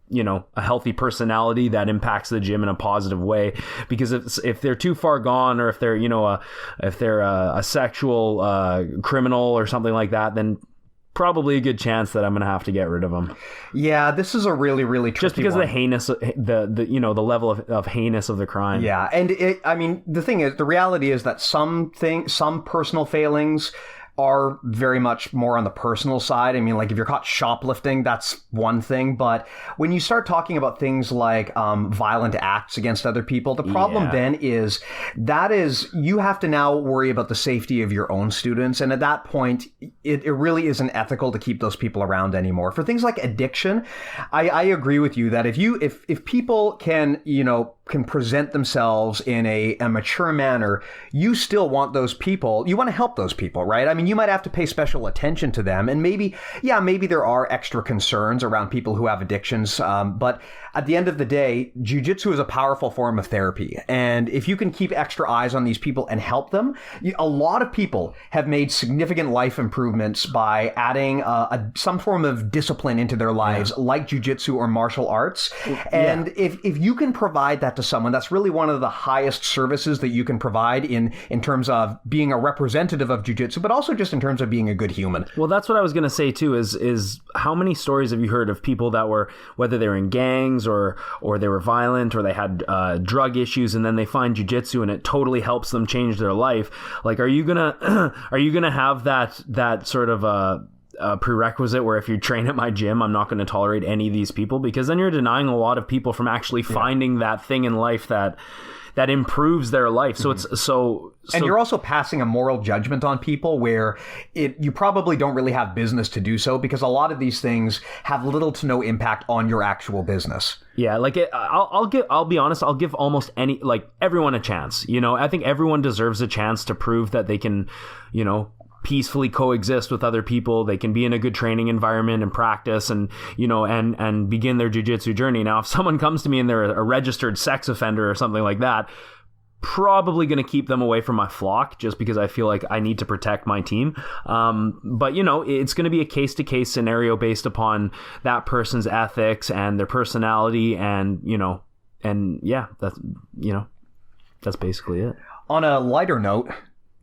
a healthy personality that impacts the gym in a positive way. Because if they're too far gone, or if they're a sexual criminal or something like that, then probably a good chance that I'm going to have to get rid of them. Yeah, this is a really, really tricky just because one. Of the heinous, the level of heinous of the crime. Yeah, and the thing is, the reality is that some personal failings are very much more on the personal side. I mean, like if you're caught shoplifting, that's one thing. But when you start talking about things like violent acts against other people, the problem then is you have to now worry about the safety of your own students. And at that point, it really isn't ethical to keep those people around anymore. For things like addiction, I agree with you that if people can present themselves in a mature manner, you still want those people, you want to help those people, right? I mean, you might have to pay special attention to them, and maybe there are extra concerns around people who have addictions, but at the end of the day, jiu-jitsu is a powerful form of therapy, and if you can keep extra eyes on these people and help them, a lot of people have made significant life improvements by adding some form of discipline into their lives, like jiu-jitsu or martial arts, and if you can provide that to someone, that's really one of the highest services that you can provide in terms of being a representative of jiu-jitsu, but also just in terms of being a good human. Well, that's what I was going to say too, is how many stories have you heard of people that were, whether they were in gangs or they were violent or they had drug issues, and then they find jiu-jitsu and it totally helps them change their life. Like, are you gonna have that sort of a prerequisite where if you train at my gym, I'm not going to tolerate any of these people? Because then you're denying a lot of people from actually finding that thing in life that improves their life. So it's so and you're also passing a moral judgment on people where you probably don't really have business to do so, because a lot of these things have little to no impact on your actual business. Yeah, like I'll be honest, I'll give almost everyone a chance. I think everyone deserves a chance to prove that they can, peacefully coexist with other people. They can be in a good training environment and practice and begin their jiu-jitsu journey. Now, if someone comes to me and they're a registered sex offender or something like that, probably going to keep them away from my flock, just because I feel like I need to protect my team. But it's going to be a case-to-case scenario based upon that person's ethics and their personality, and that's basically it. On a lighter note,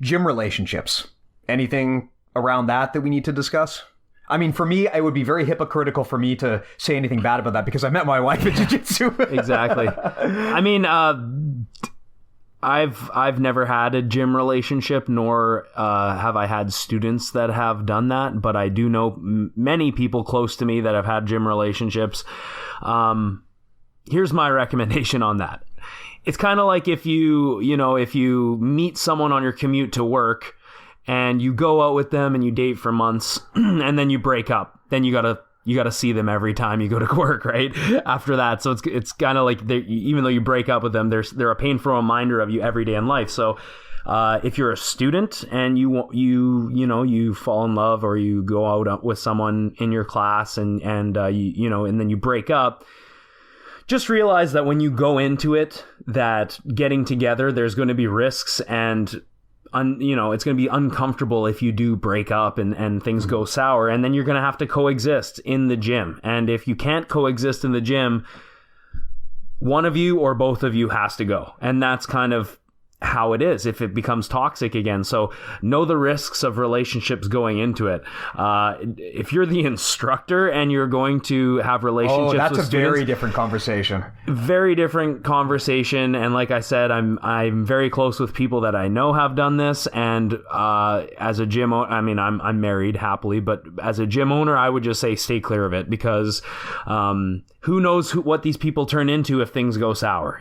gym relationships. Anything around that we need to discuss? I mean, for me, it would be very hypocritical for me to say anything bad about that, because I met my wife in jiu-jitsu. Exactly. I mean, I've never had a gym relationship, nor have I had students that have done that, but I do know many people close to me that have had gym relationships. Here's my recommendation on that. It's kind of like if you meet someone on your commute to work, and you go out with them and you date for months and then you break up. Then you gotta see them every time you go to work, right? After that. So it's kind of like even though you break up with them, they're a painful reminder of you every day in life. So if you're a student and you fall in love or you go out with someone in your class and then you break up, just realize that when you go into it, that getting together, there's going to be risks and it's going to be uncomfortable if you do break up and things go sour, and then you're going to have to coexist in the gym. And if you can't coexist in the gym, one of you or both of you has to go. And that's kind of how it is if it becomes toxic again. So know the risks of relationships going into it. If you're the instructor and you're going to have relationships that's with a very different conversation. Very different conversation. And like I said, I'm very close with people that I know have done this. And as a gym owner, I mean, I'm married happily, but as a gym owner, I would just say stay clear of it, because who knows what these people turn into if things go sour,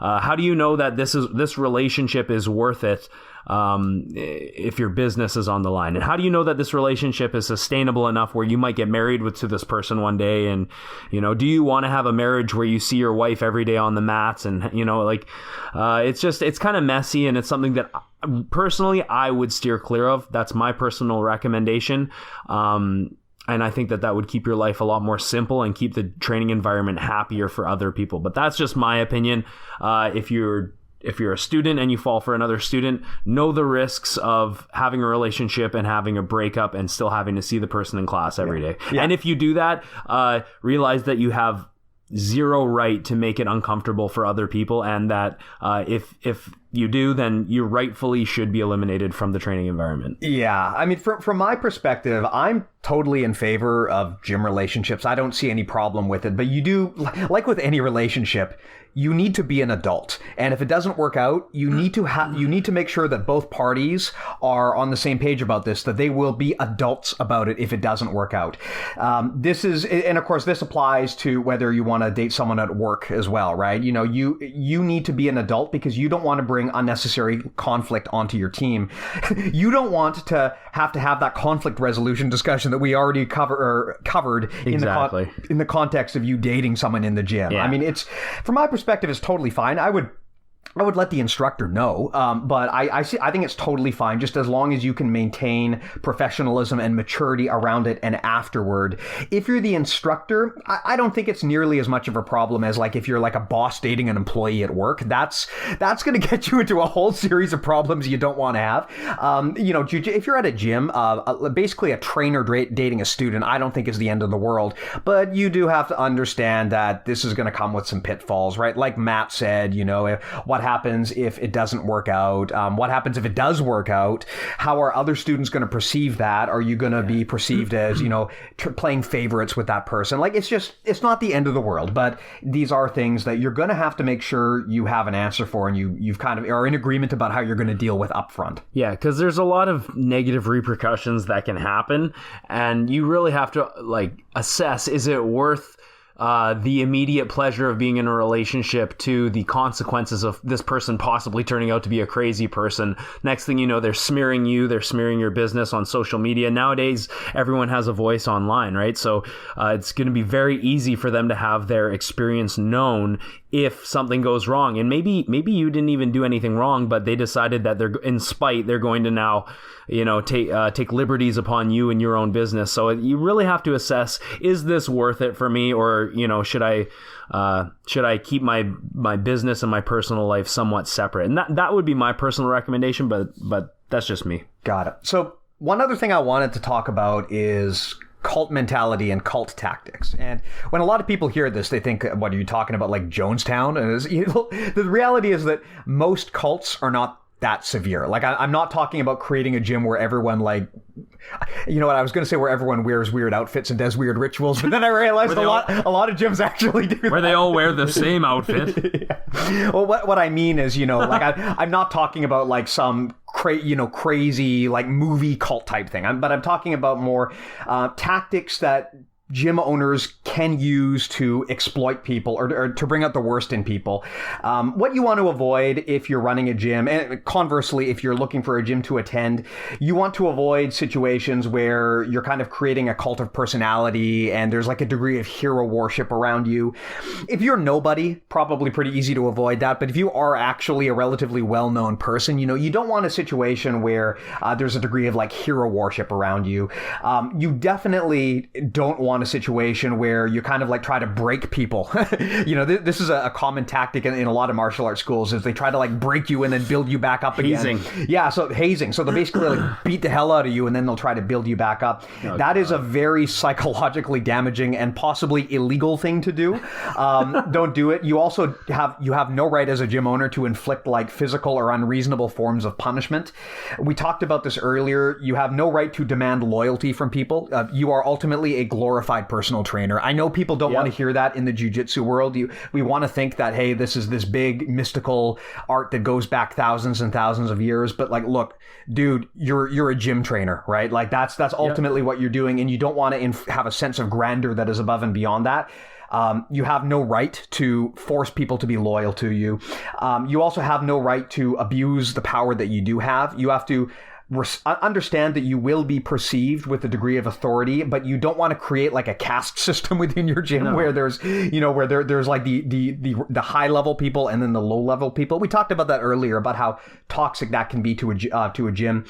How do you know that this relationship is worth it if your business is on the line? And how do you know that this relationship is sustainable enough where you might get married to this person one day? And, do you want to have a marriage where you see your wife every day on the mats? And, it's kind of messy, and it's something that personally I would steer clear of. That's my personal recommendation. And I think that would keep your life a lot more simple and keep the training environment happier for other people. But that's just my opinion. If you're a student and you fall for another student, know the risks of having a relationship and having a breakup and still having to see the person in class every day. Yeah. And if you do that, realize that you have zero right to make it uncomfortable for other people, and that if you do, then you rightfully should be eliminated from the training environment. Yeah, I mean, from my perspective, I'm totally in favor of gym relationships. I don't see any problem with it, but you do, like with any relationship, you need to be an adult. And if it doesn't work out, you need to make sure that both parties are on the same page about this, that they will be adults about it if it doesn't work out. And of course, this applies to whether you want to date someone at work as well, right? You need to be an adult, because you don't want to bring unnecessary conflict onto your team. You don't want to have that conflict resolution discussion that we already covered exactly. in the context of you dating someone in the gym. Yeah. I mean, from my perspective, it's totally fine. I would let the instructor know, but I think it's totally fine, just as long as you can maintain professionalism and maturity around it and afterward. If you're the instructor, I don't think it's nearly as much of a problem as like if you're like a boss dating an employee at work. That's going to get you into a whole series of problems you don't want to have. If you're at a gym, basically a trainer dating a student, I don't think is the end of the world, but you do have to understand that this is going to come with some pitfalls, right? Like Matt said, what happens if it doesn't work out? What happens if it does work out? How are other students going to perceive that? Are you going to be perceived as, playing favorites with that person? Like, it's not the end of the world, but these are things that you're going to have to make sure you have an answer for, and you've kind of are in agreement about how you're going to deal with upfront. Yeah, because there's a lot of negative repercussions that can happen, and you really have to assess, is it worth the immediate pleasure of being in a relationship to the consequences of this person possibly turning out to be a crazy person? Next thing you know, they're smearing you, they're smearing your business on social media. Nowadays, everyone has a voice online, right? So it's going to be very easy for them to have their experience known if something goes wrong. And maybe you didn't even do anything wrong, but they decided that they're in spite, they're going to now take liberties upon you and your own business. So you really have to assess, is this worth it for me? Or, should I keep my business and my personal life somewhat separate? And that would be my personal recommendation, but that's just me. Got it. So one other thing I wanted to talk about is cult mentality and cult tactics. And when a lot of people hear this, they think, what are you talking about, like Jonestown? And the reality is that most cults are not that severe. Like, I'm not talking about creating a gym where everyone where everyone wears weird outfits and does weird rituals. But then I realized a lot of gyms actually do where that. they all wear the same outfit. Yeah. Well, what I mean is, I'm not talking about like some crazy like movie cult type thing. But I'm talking about more tactics that gym owners can use to exploit people or to bring out the worst in people. What you want to avoid if you're running a gym, and conversely, if you're looking for a gym to attend, you want to avoid situations where you're kind of creating a cult of personality and there's like a degree of hero worship around you. If you're nobody, probably pretty easy to avoid that. But if you are actually a relatively well-known person, you don't want a situation where there's a degree of like hero worship around you. You definitely don't want a situation where you kind of like try to break people. This is a common tactic in a lot of martial arts schools, is they try to like break you and then build you back up again. Hazing. Yeah, so hazing. So they'll basically like beat the hell out of you and then they'll try to build you back up. That is a very psychologically damaging and possibly illegal thing to do. Don't do it. You also have no right as a gym owner to inflict like physical or unreasonable forms of punishment. We talked about this earlier. You have no right to demand loyalty from people. You are ultimately a glorified personal trainer. I know people don't want to hear that in the jiu-jitsu world. We want to think that, hey, this is this big mystical art that goes back thousands and thousands of years. But like, look, dude, you're a gym trainer, right? Like that's ultimately what you're doing. And you don't want to have a sense of grandeur that is above and beyond that. You have no right to force people to be loyal to you. You also have no right to abuse the power that you do have. You have to understand that you will be perceived with a degree of authority, but you don't want to create like a caste system within your gym where there's, where there's like the high level people and then the low level people. We talked about that earlier about how toxic that can be to a gym.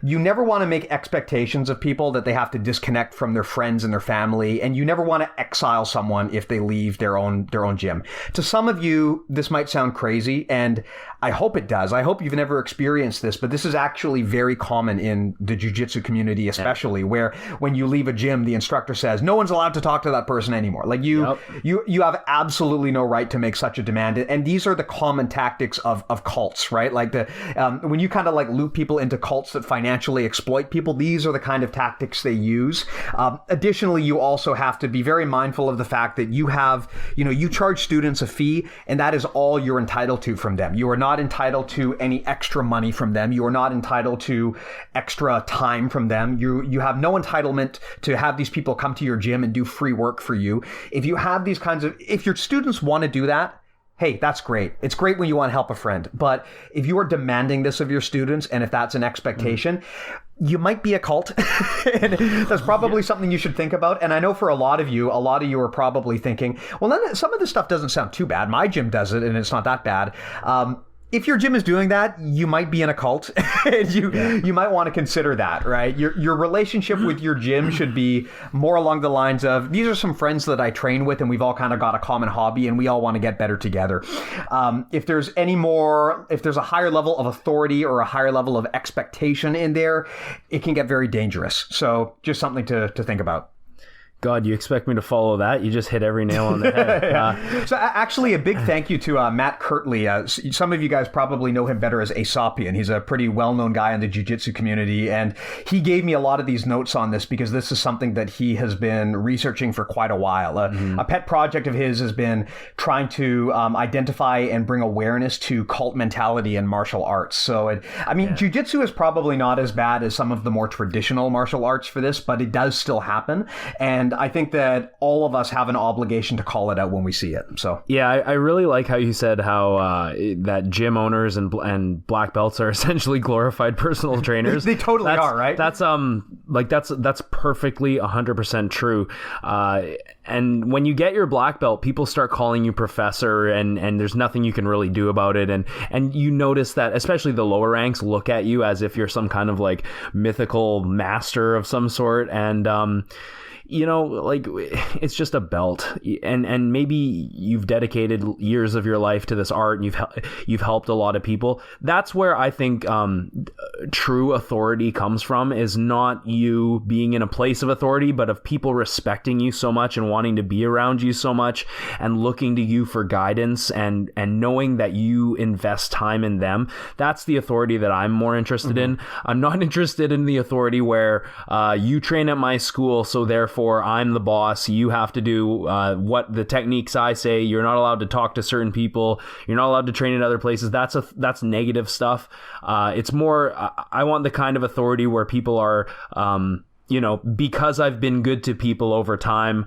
You never want to make expectations of people that they have to disconnect from their friends and their family, and you never want to exile someone if they leave their own gym. To some of you, this might sound crazy, and I hope it does. I hope you've never experienced this, but this is actually very common in the jiu-jitsu community, especially where when you leave a gym, the instructor says, no one's allowed to talk to that person anymore. Like you have absolutely no right to make such a demand. And these are the common tactics of cults, right? Like when you kind of like loop people into cults that financially exploit people, these are the kind of tactics they use. Additionally, you also have to be very mindful of the fact that you charge students a fee, and that is all you're entitled to from them. You are not entitled to any extra money from them. You are not entitled to extra time from them. You have no entitlement to have these people come to your gym and do free work for you. If you have these if your students want to do that, hey, that's great. It's great when you want to help a friend. But if you are demanding this of your students, and if that's an expectation, you might be a cult. And that's probably something you should think about. And I know for a lot of you are probably thinking, well, then some of this stuff doesn't sound too bad. My gym does it and it's not that bad. If your gym is doing that, you might be in a cult. And you might want to consider that, right? Your relationship with your gym should be more along the lines of, these are some friends that I train with and we've all kind of got a common hobby and we all want to get better together. If there's a higher level of authority or a higher level of expectation in there, it can get very dangerous. So just something to think about. God, you expect me to follow that? You just hit every nail on the head. Yeah. So actually, a big thank you to Matt Kirtley. Some of you guys probably know him better as Aesopian. He's a pretty well-known guy in the jiu-jitsu community, and he gave me a lot of these notes on this because this is something that he has been researching for quite a while. A pet project of his has been trying to identify and bring awareness to cult mentality in martial arts. So, jiu-jitsu is probably not as bad as some of the more traditional martial arts for this, but it does still happen. And I think that all of us have an obligation to call it out when we see it. So yeah, I really like how you said how that gym owners and black belts are essentially glorified personal trainers. They totally are, right? That's perfectly 100% true. And when you get your black belt, people start calling you professor, and there's nothing you can really do about it. And you notice that especially the lower ranks look at you as if you're some kind of like mythical master of some sort. And like it's just a belt, and maybe you've dedicated years of your life to this art and you've helped a lot of people. That's where I think true authority comes from, is not you being in a place of authority, but of people respecting you so much and wanting to be around you so much and looking to you for guidance and knowing that you invest time in them. That's the authority that I'm more interested in. I'm not interested in the authority where you train at my school, so therefore I'm the boss. You have to do what the techniques I say. You're not allowed to talk to certain people. You're not allowed to train in other places. That's negative stuff. It's more, I want the kind of authority where people are, because I've been good to people over time,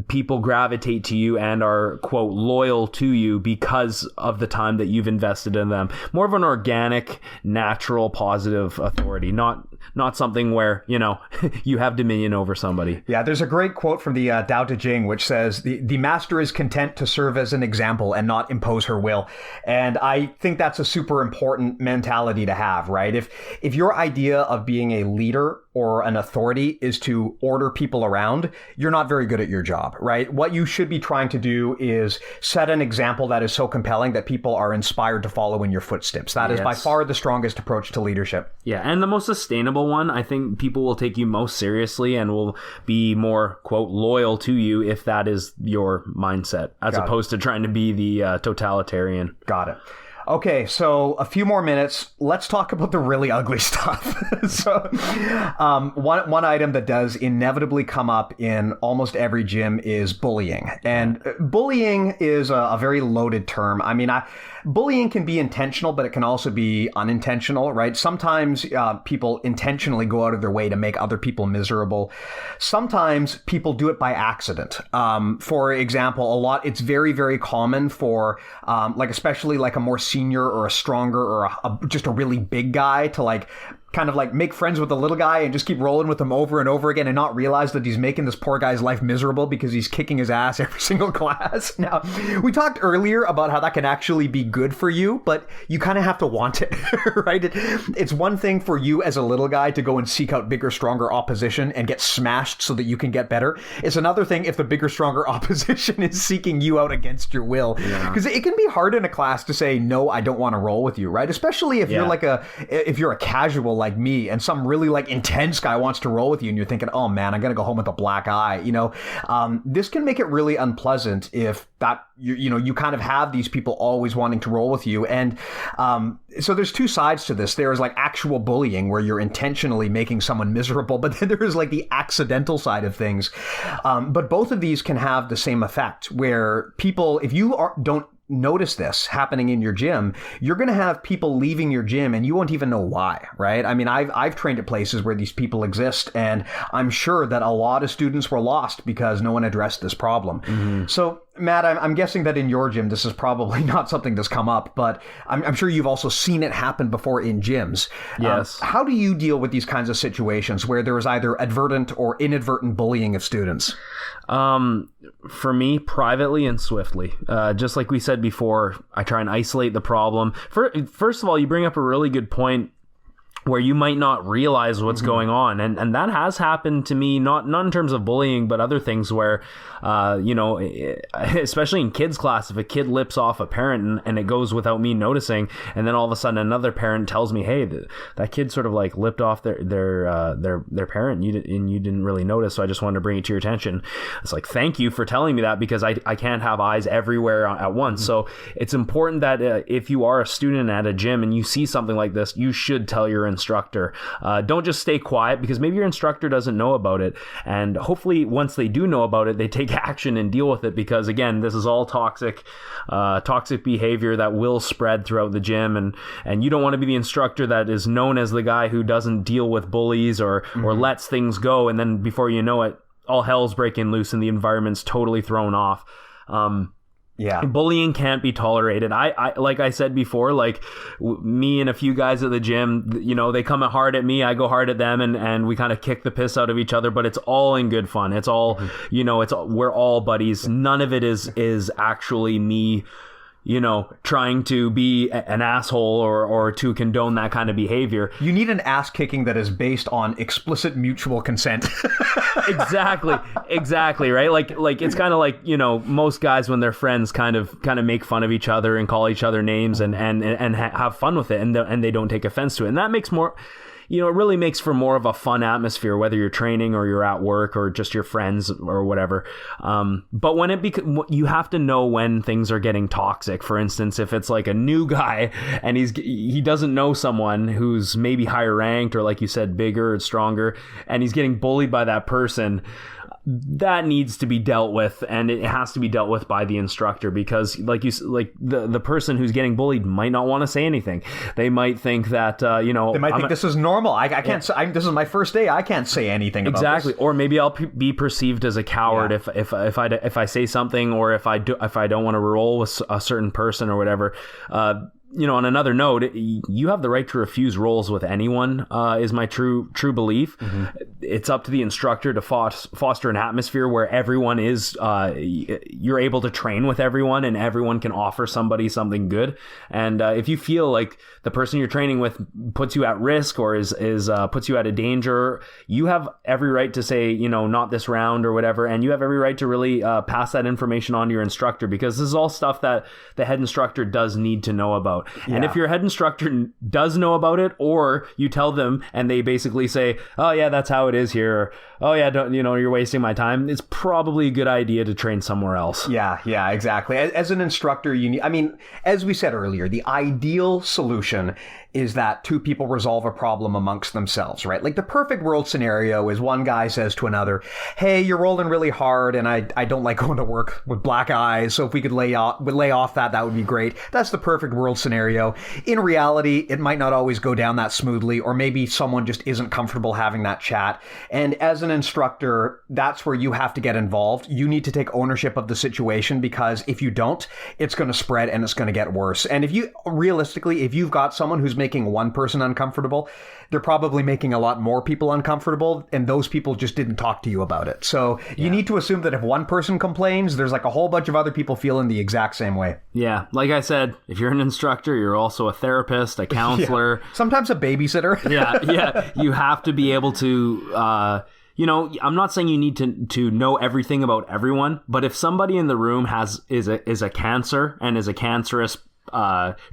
people gravitate to you and are, quote, loyal to you because of the time that you've invested in them. More of an organic, natural, positive authority, not something where, you have dominion over somebody. Yeah, there's a great quote from the Tao Te Ching, which says, the master is content to serve as an example and not impose her will. And I think that's a super important mentality to have, right? If your idea of being a leader or an authority is to order people around, you're not very good at your job, right? What you should be trying to do is set an example that is so compelling that people are inspired to follow in your footsteps. That is by far the strongest approach to leadership. Yeah, and the most sustainable one. I think people will take you most seriously and will be more, quote, loyal to you if that is your mindset, as opposed to trying to be the totalitarian. Got it. Okay, so a few more minutes. Let's talk about the really ugly stuff. So one item that does inevitably come up in almost every gym is bullying. And bullying is a very loaded term. I mean, bullying can be intentional, but it can also be unintentional, right? Sometimes people intentionally go out of their way to make other people miserable. Sometimes people do it by accident. For example, it's very, very common for especially a more senior or a stronger or just a really big guy to kind of make friends with the little guy and just keep rolling with him over and over again and not realize that he's making this poor guy's life miserable because he's kicking his ass every single class. Now, we talked earlier about how that can actually be good for you, but you kind of have to want it, right? It's one thing for you as a little guy to go and seek out bigger, stronger opposition and get smashed so that you can get better. It's another thing if the bigger, stronger opposition is seeking you out against your will. Because it can be hard in a class to say, no, I don't want to roll with you, right? Especially if you're a casual like me and some really intense guy wants to roll with you and you're thinking, oh man, I'm gonna go home with a black eye. This can make it really unpleasant if that you kind of have these people always wanting to roll with you. And so there's two sides to this. There's actual bullying where you're intentionally making someone miserable, but then there is the accidental side of things. But both of these can have the same effect where people, if you don't notice this happening in your gym, you're going to have people leaving your gym and you won't even know why, right? I mean, I've trained at places where these people exist, and I'm sure that a lot of students were lost because no one addressed this problem. Mm-hmm. So, Matt, I'm guessing that in your gym, this is probably not something that's come up, but I'm sure you've also seen it happen before in gyms. Yes. How do you deal with these kinds of situations where there is either advertent or inadvertent bullying of students? For me, privately and swiftly. Just like we said before, I try and isolate the problem. First of all, you bring up a really good point where you might not realize what's going on. And that has happened to me, not in terms of bullying, but other things where, especially in kids class, if a kid lips off a parent and it goes without me noticing, and then all of a sudden another parent tells me, hey, that kid sort of lipped off their parent and you didn't really notice. So I just wanted to bring it to your attention. It's thank you for telling me that, because I can't have eyes everywhere at once. So it's important that if you are a student at a gym and you see something like this, you should tell your instructor. Don't just stay quiet, because maybe your instructor doesn't know about it, and hopefully once they do know about it, they take action and deal with it, because again, this is all toxic behavior that will spread throughout the gym, and you don't want to be the instructor that is known as the guy who doesn't deal with bullies or lets things go, and then before you know it, all hell's breaking loose and the environment's totally thrown off. Yeah, bullying can't be tolerated. I like I said before, me and a few guys at the gym, they come hard at me, I go hard at them, and we kind of kick the piss out of each other, but it's all in good fun. It's all, we're all buddies. None of it is actually me, trying to be an asshole or to condone that kind of behavior. You need an ass kicking that is based on explicit mutual consent. Exactly, right? It's kind of most guys when they're friends kind of make fun of each other and call each other names and have fun with it, and they don't take offense to it. And that makes more, it really makes for more of a fun atmosphere, whether you're training or you're at work or just your friends or whatever. But when you have to know when things are getting toxic. For instance, if it's a new guy and he doesn't know someone who's maybe higher ranked or, like you said, bigger or stronger, and he's getting bullied by that person, that needs to be dealt with, and it has to be dealt with by the instructor, because the person who's getting bullied might not want to say anything. They might think that they might think this is normal. I can't. This is my first day. I can't say anything about exactly. this. Or maybe I'll be perceived as a coward if I say something, or if I don't want to roll with a certain person or whatever. On another note, you have the right to refuse roles with anyone, is my true belief. Mm-hmm. It's up to the instructor to foster an atmosphere where everyone is, you're able to train with everyone, and everyone can offer somebody something good. And if you feel like the person you're training with puts you at risk, or is puts you at a danger, you have every right to say, not this round or whatever. And you have every right to really pass that information on to your instructor, because this is all stuff that the head instructor does need to know about. Yeah. And if your head instructor does know about it, or you tell them and they basically say, oh yeah, that's how it is here, or, oh yeah, don't, you're wasting my time, it's probably a good idea to train somewhere else. Yeah, exactly. as an instructor, as we said earlier, the ideal solution is that two people resolve a problem amongst themselves, right? Like the perfect world scenario is one guy says to another, hey, you're rolling really hard and I don't like going to work with black eyes, so if we could lay off that would be great. That's the perfect world scenario. In reality, it might not always go down that smoothly, or maybe someone just isn't comfortable having that chat. And as an instructor, that's where you have to get involved. You need to take ownership of the situation, because if you don't, it's going to spread and it's going to get worse. And if you've got someone who's making one person uncomfortable, they're probably making a lot more people uncomfortable, and those people just didn't talk to you about it. So you need to assume that if one person complains, there's like a whole bunch of other people feeling the exact same way. Yeah. Like I said, if you're an instructor, you're also a therapist, a counselor. Sometimes a babysitter. Yeah. You have to be able to... I'm not saying you need to know everything about everyone, but if somebody in the room is a cancer and is a cancerous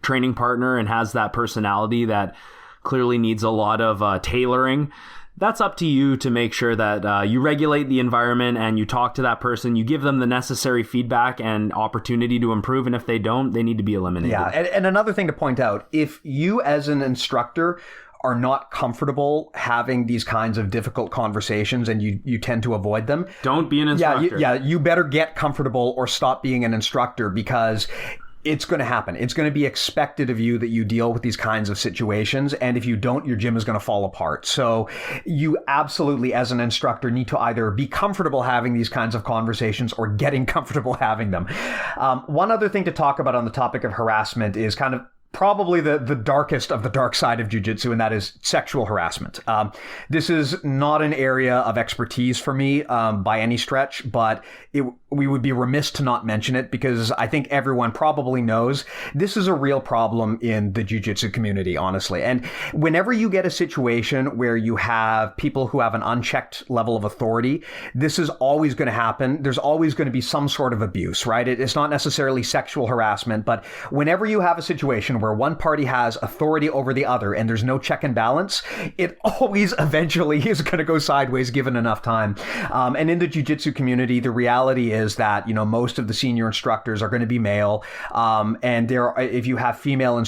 training partner and has that personality that clearly needs a lot of tailoring, that's up to you to make sure that you regulate the environment and you talk to that person, you give them the necessary feedback and opportunity to improve, and if they don't, they need to be eliminated. Yeah, and another thing to point out, if you as an instructor are not comfortable having these kinds of difficult conversations and you tend to avoid them, don't be an instructor. You better get comfortable or stop being an instructor, because it's going to happen. It's going to be expected of you that you deal with these kinds of situations. And if you don't, your gym is going to fall apart. So you absolutely, as an instructor, need to either be comfortable having these kinds of conversations or getting comfortable having them. One other thing to talk about on the topic of harassment is kind of probably the darkest of the dark side of jiu-jitsu, and that is sexual harassment. This is not an area of expertise for me by any stretch, but we would be remiss to not mention it, because I think everyone probably knows this is a real problem in the jiu-jitsu community, honestly. And whenever you get a situation where you have people who have an unchecked level of authority, this is always going to happen. There's always going to be some sort of abuse, right? It's not necessarily sexual harassment, but whenever you have a situation where one party has authority over the other and there's no check and balance, it always eventually is going to go sideways given enough time. And in the jiu-jitsu community, the reality is that, most of the senior instructors are going to be male. And if you have female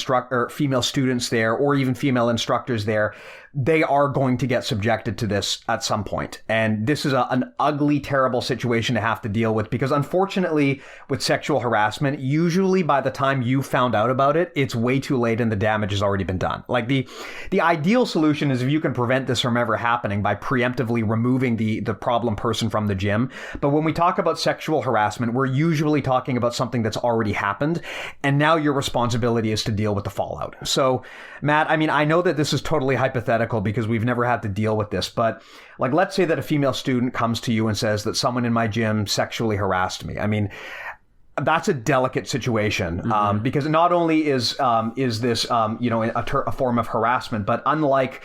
students there, or even female instructors there, they are going to get subjected to this at some point. And this is an ugly, terrible situation to have to deal with, because unfortunately with sexual harassment, usually by the time you found out about it, it's way too late and the damage has already been done. Like the ideal solution is if you can prevent this from ever happening by preemptively removing the problem person from the gym. But when we talk about sexual harassment, we're usually talking about something that's already happened, and now your responsibility is to deal with the fallout. So Matt, I know that this is totally hypothetical because we've never had to deal with this, but like, let's say that a female student comes to you and says that someone in my gym sexually harassed me. That's a delicate situation, because not only is this a form of harassment, but unlike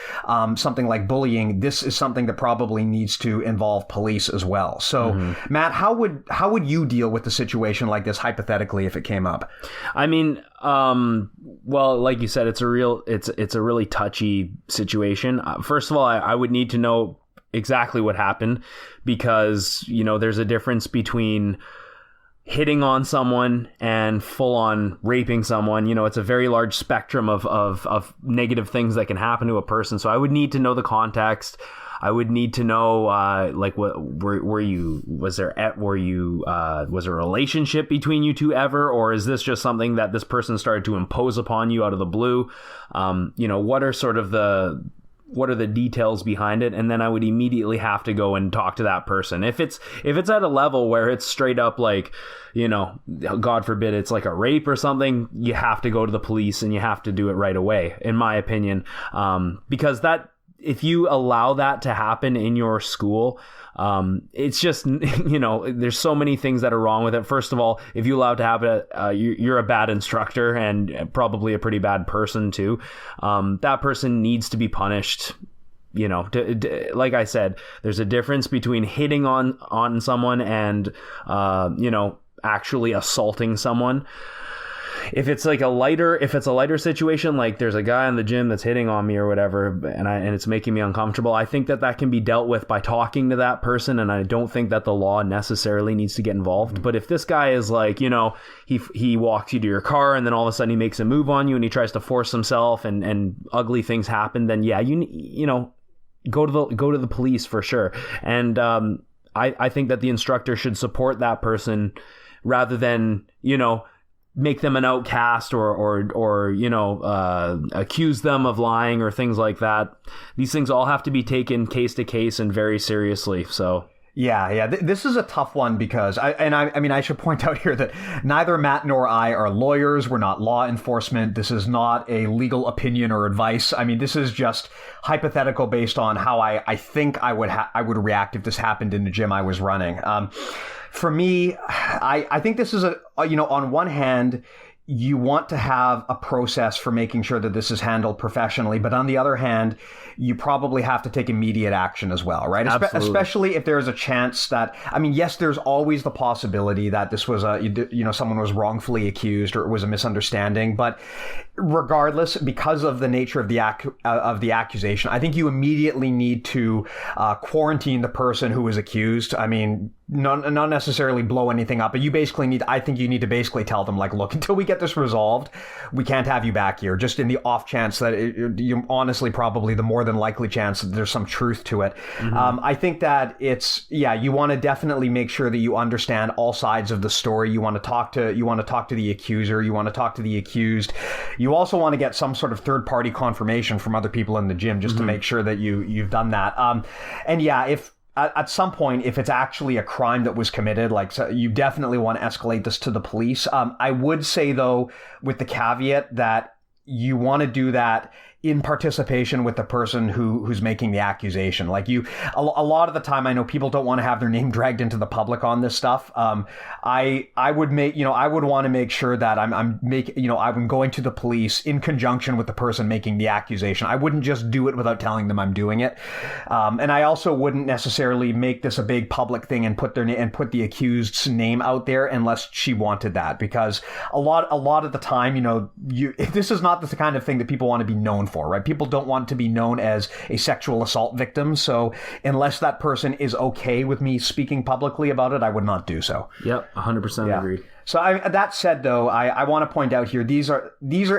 something like bullying, this is something that probably needs to involve police as well. So, Matt, how would you deal with a situation like this hypothetically if it came up? Well, like you said, it's a really touchy situation. First of all, I would need to know exactly what happened, because there's a difference between hitting on someone and full on raping someone. It's a very large spectrum of negative things that can happen to a person. So I would need to know the context. I would need to know, like, what was there a relationship between you two ever, or is this just something that this person started to impose upon you out of the blue? What are the details behind it? And then I would immediately have to go and talk to that person. If it's at a level where it's straight up like, God forbid, it's like a rape or something, you have to go to the police and you have to do it right away, in my opinion. Because if you allow that to happen in your school, it's just, there's so many things that are wrong with it. First of all, if you allow it to happen, you're a bad instructor and probably a pretty bad person too. That person needs to be punished. Like I said, there's a difference between hitting on someone and, actually assaulting someone. If it's a lighter situation, like there's a guy in the gym that's hitting on me or whatever, and it's making me uncomfortable, I think that can be dealt with by talking to that person, and I don't think that the law necessarily needs to get involved. But if this guy is like, he walks you to your car and then all of a sudden he makes a move on you and he tries to force himself and ugly things happen, then yeah, go to the police for sure. And I think that the instructor should support that person rather than, make them an outcast or accuse them of lying or things like that. These things all have to be taken case to case and very seriously. So yeah. This is a tough one because I should point out here that neither Matt nor I are lawyers. We're not law enforcement. This is not a legal opinion or advice. I mean, this is just hypothetical based on how I think I would react if this happened in the gym I was running. For me, I think this is on one hand, you want to have a process for making sure that this is handled professionally. But on the other hand, you probably have to take immediate action as well, right? Especially if there's a chance that, yes, there's always the possibility that this was someone was wrongfully accused or it was a misunderstanding. But regardless, because of the nature of the accusation, I think you immediately need to quarantine the person who was accused. Not necessarily blow anything up, but you need to basically tell them, like, look, until we get this resolved, we can't have you back here. Just in the off chance that you honestly, probably the more than likely chance that there's some truth to it. Mm-hmm. I think that you want to definitely make sure that you understand all sides of the story. You want to talk to the accuser. You want to talk to the accused. You also want to get some sort of third party confirmation from other people in the gym just to make sure that you've done that. If at some point, if it's actually a crime that was committed, so you definitely want to escalate this to the police. I would say, though, with the caveat that you want to do that in participation with the person who's making the accusation. A lot of the time, I know people don't want to have their name dragged into the public on this stuff. I would want to make sure that I'm going to the police in conjunction with the person making the accusation. I wouldn't just do it without telling them I'm doing it. And I also wouldn't necessarily make this a big public thing and put the accused's name out there unless she wanted that, because a lot of the time, this is not the kind of thing that people want to be known for, right? People don't want to be known as a sexual assault victim. So unless that person is okay with me speaking publicly about it, I would not do so. Yep, 100% agree. So that said, though, I want to point out here, these are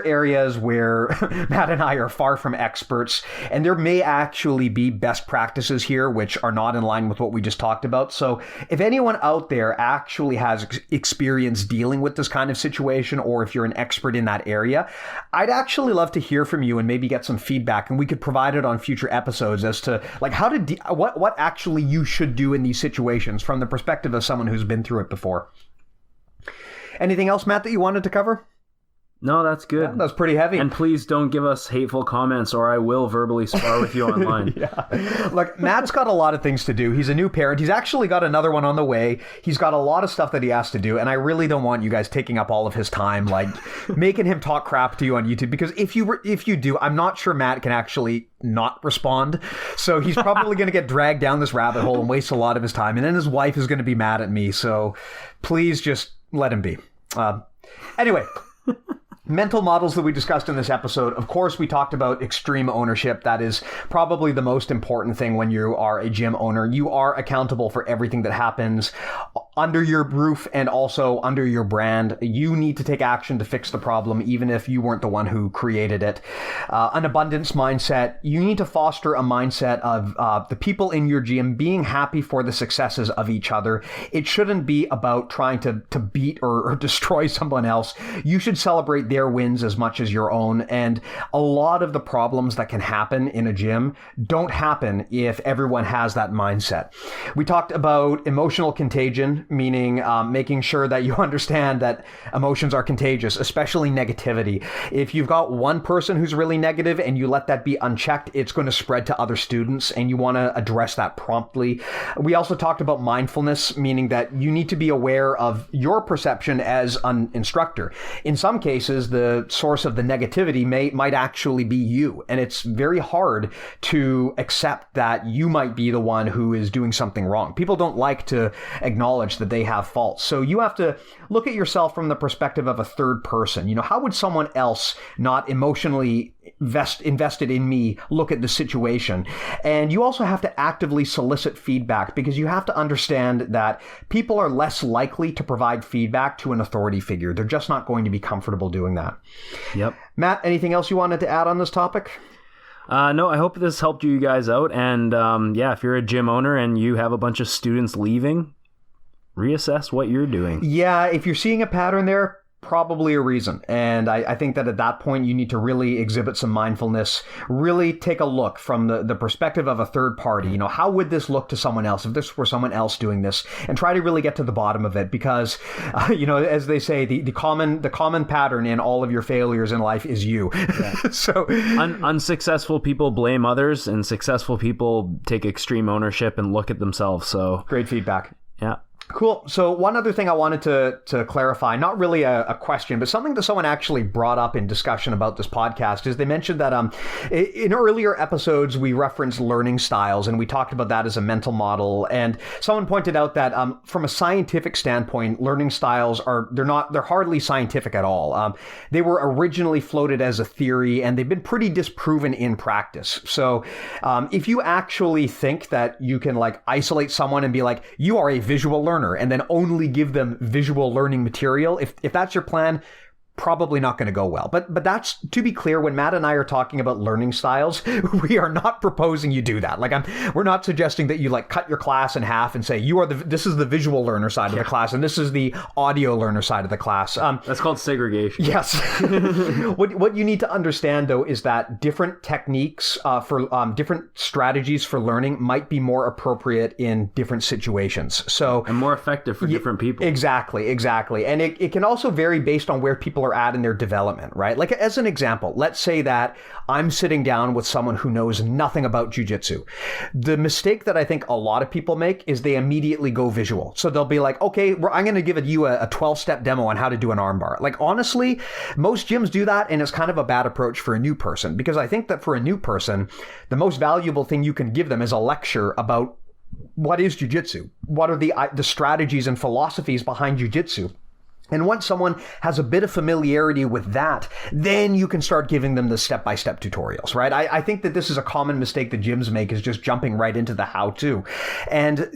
areas where Matt and I are far from experts, and there may actually be best practices here which are not in line with what we just talked about. So if anyone out there actually has experience dealing with this kind of situation, or if you're an expert in that area, I'd actually love to hear from you and maybe get some feedback, and we could provide it on future episodes as to what actually you should do in these situations from the perspective of someone who's been through it before. Anything else, Matt, that you wanted to cover? No, that's good. Yeah, that's pretty heavy. And please don't give us hateful comments or I will verbally spar with you online. Yeah. Look, Matt's got a lot of things to do. He's a new parent. He's actually got another one on the way. He's got a lot of stuff that he has to do. And I really don't want you guys taking up all of his time, making him talk crap to you on YouTube. Because if you do, I'm not sure Matt can actually not respond. So he's probably going to get dragged down this rabbit hole and waste a lot of his time. And then his wife is going to be mad at me. So please just let him be. Anyway. Mental models that we discussed in this episode. Of course, we talked about extreme ownership. That is probably the most important thing when you are a gym owner. You are accountable for everything that happens under your roof and also under your brand. You need to take action to fix the problem, even if you weren't the one who created it. An abundance mindset. You need to foster a mindset of the people in your gym being happy for the successes of each other. It shouldn't be about trying to beat or destroy someone else. You should celebrate their wins as much as your own. And a lot of the problems that can happen in a gym don't happen if everyone has that mindset. We talked about emotional contagion, meaning making sure that you understand that emotions are contagious, especially negativity. If you've got one person who's really negative and you let that be unchecked, it's going to spread to other students, and you want to address that promptly. We also talked about mindfulness, meaning that you need to be aware of your perception as an instructor. In some cases, the source of the negativity might actually be you, and it's very hard to accept that you might be the one who is doing something wrong. People don't like to acknowledge that they have faults. So you have to look at yourself from the perspective of a third person. How would someone else not emotionally invested in me look at the situation? And you also have to actively solicit feedback, because you have to understand that people are less likely to provide feedback to an authority figure. They're just not going to be comfortable doing that. Yep. Matt, anything else you wanted to add on this topic? No, I hope this helped you guys out. And if you're a gym owner and you have a bunch of students leaving, reassess what you're doing. Yeah, if you're seeing a pattern there, probably a reason. And I think that at that point, you need to really exhibit some mindfulness, really take a look from the perspective of a third party. How would this look to someone else if this were someone else doing this, and try to really get to the bottom of it, because, as they say, the common pattern in all of your failures in life is you. Yeah. So unsuccessful people blame others, and successful people take extreme ownership and look at themselves. So great feedback. Yeah. Cool. So one other thing I wanted to clarify, not really a question, but something that someone actually brought up in discussion about this podcast, is they mentioned that in earlier episodes, we referenced learning styles, and we talked about that as a mental model. And someone pointed out that from a scientific standpoint, learning styles they're hardly scientific at all. They were originally floated as a theory, and they've been pretty disproven in practice. So if you actually think that you can isolate someone and be like, you are a visual learner, and then only give them visual learning material, if that's your plan, probably not going to go well. But that's, to be clear, when Matt and I are talking about learning styles, we are not proposing you do that. We're not suggesting that you cut your class in half and say, this is the visual learner side of the class, and this is the audio learner side of the class. That's called segregation. Yes. What you need to understand, though, is that different techniques for different strategies for learning might be more appropriate in different situations. And more effective for different people. Exactly. And it can also vary based on where people are at in their development, right? As an example, let's say that I'm sitting down with someone who knows nothing about jiu-jitsu. The mistake that I think a lot of people make is they immediately go visual. So they'll be like, okay, I'm going to give you a 12-step demo on how to do an armbar. Honestly, most gyms do that, and it's kind of a bad approach for a new person, because I think that for a new person, the most valuable thing you can give them is a lecture about what is jiu-jitsu, what are the strategies and philosophies behind jiu-jitsu. And once someone has a bit of familiarity with that, then you can start giving them the step-by-step tutorials, right? I think that this is a common mistake that gyms make, is just jumping right into the how-to. And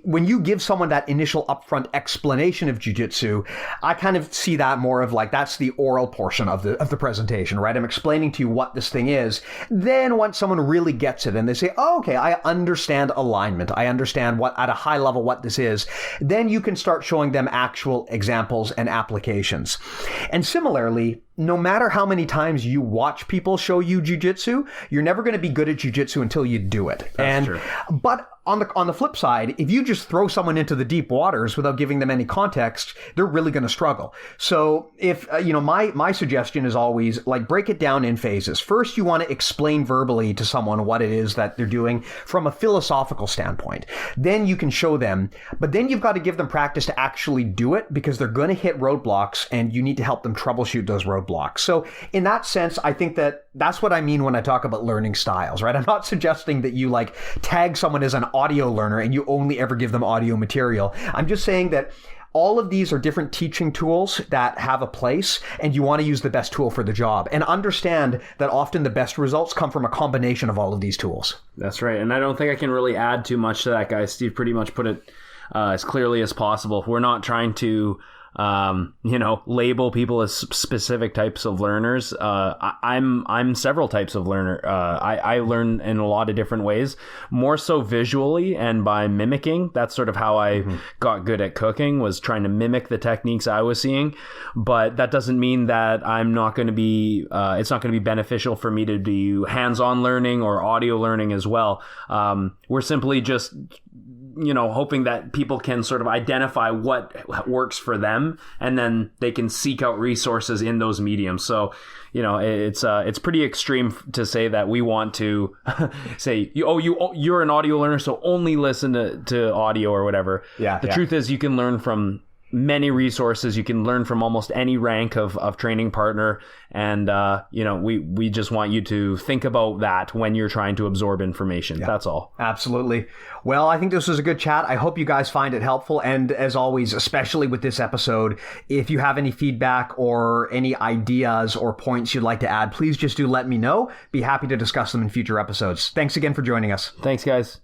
when you give someone that initial upfront explanation of jiu-jitsu, I kind of see that more of that's the oral portion of the presentation, right? I'm explaining to you what this thing is. Then once someone really gets it and they say, oh, okay, I understand alignment, I understand at a high level what this is, then you can start showing them actual examples and applications. And similarly, no matter how many times you watch people show you jiu-jitsu, you're never going to be good at jiu-jitsu until you do it. That's true. But on the flip side, if you just throw someone into the deep waters without giving them any context, they're really going to struggle. So if, my suggestion is always break it down in phases. First, you want to explain verbally to someone what it is that they're doing from a philosophical standpoint. Then you can show them, but then you've got to give them practice to actually do it, because they're going to hit roadblocks, and you need to help them troubleshoot those roadblocks. So in that sense, I think that's what I mean when I talk about learning styles, right? I'm not suggesting that you tag someone as an audio learner and you only ever give them audio material. I'm just saying that all of these are different teaching tools that have a place, and you want to use the best tool for the job, and understand that often the best results come from a combination of all of these tools. That's right. And I don't think I can really add too much to that, guys. Steve pretty much put it as clearly as possible. We're not trying to label people as specific types of learners. I'm several types of learner. I learn in a lot of different ways, more so visually and by mimicking. That's sort of how I got good at cooking, was trying to mimic the techniques I was seeing. But that doesn't mean that I'm not going to be, it's not going to be beneficial for me to do hands-on learning or audio learning as well. We're simply just hoping that people can sort of identify what works for them, and then they can seek out resources in those mediums. So, it's pretty extreme to say that we want to say, you're an audio learner, so only listen to audio or whatever. The truth is, you can learn from many resources. You can learn from almost any rank of training partner. And, we just want you to think about that when you're trying to absorb information. That's all. Absolutely. Well, I think this was a good chat. I hope you guys find it helpful. And as always, especially with this episode, if you have any feedback or any ideas or points you'd like to add, please just do let me know. Be happy to discuss them in future episodes. Thanks again for joining us. Thanks, guys.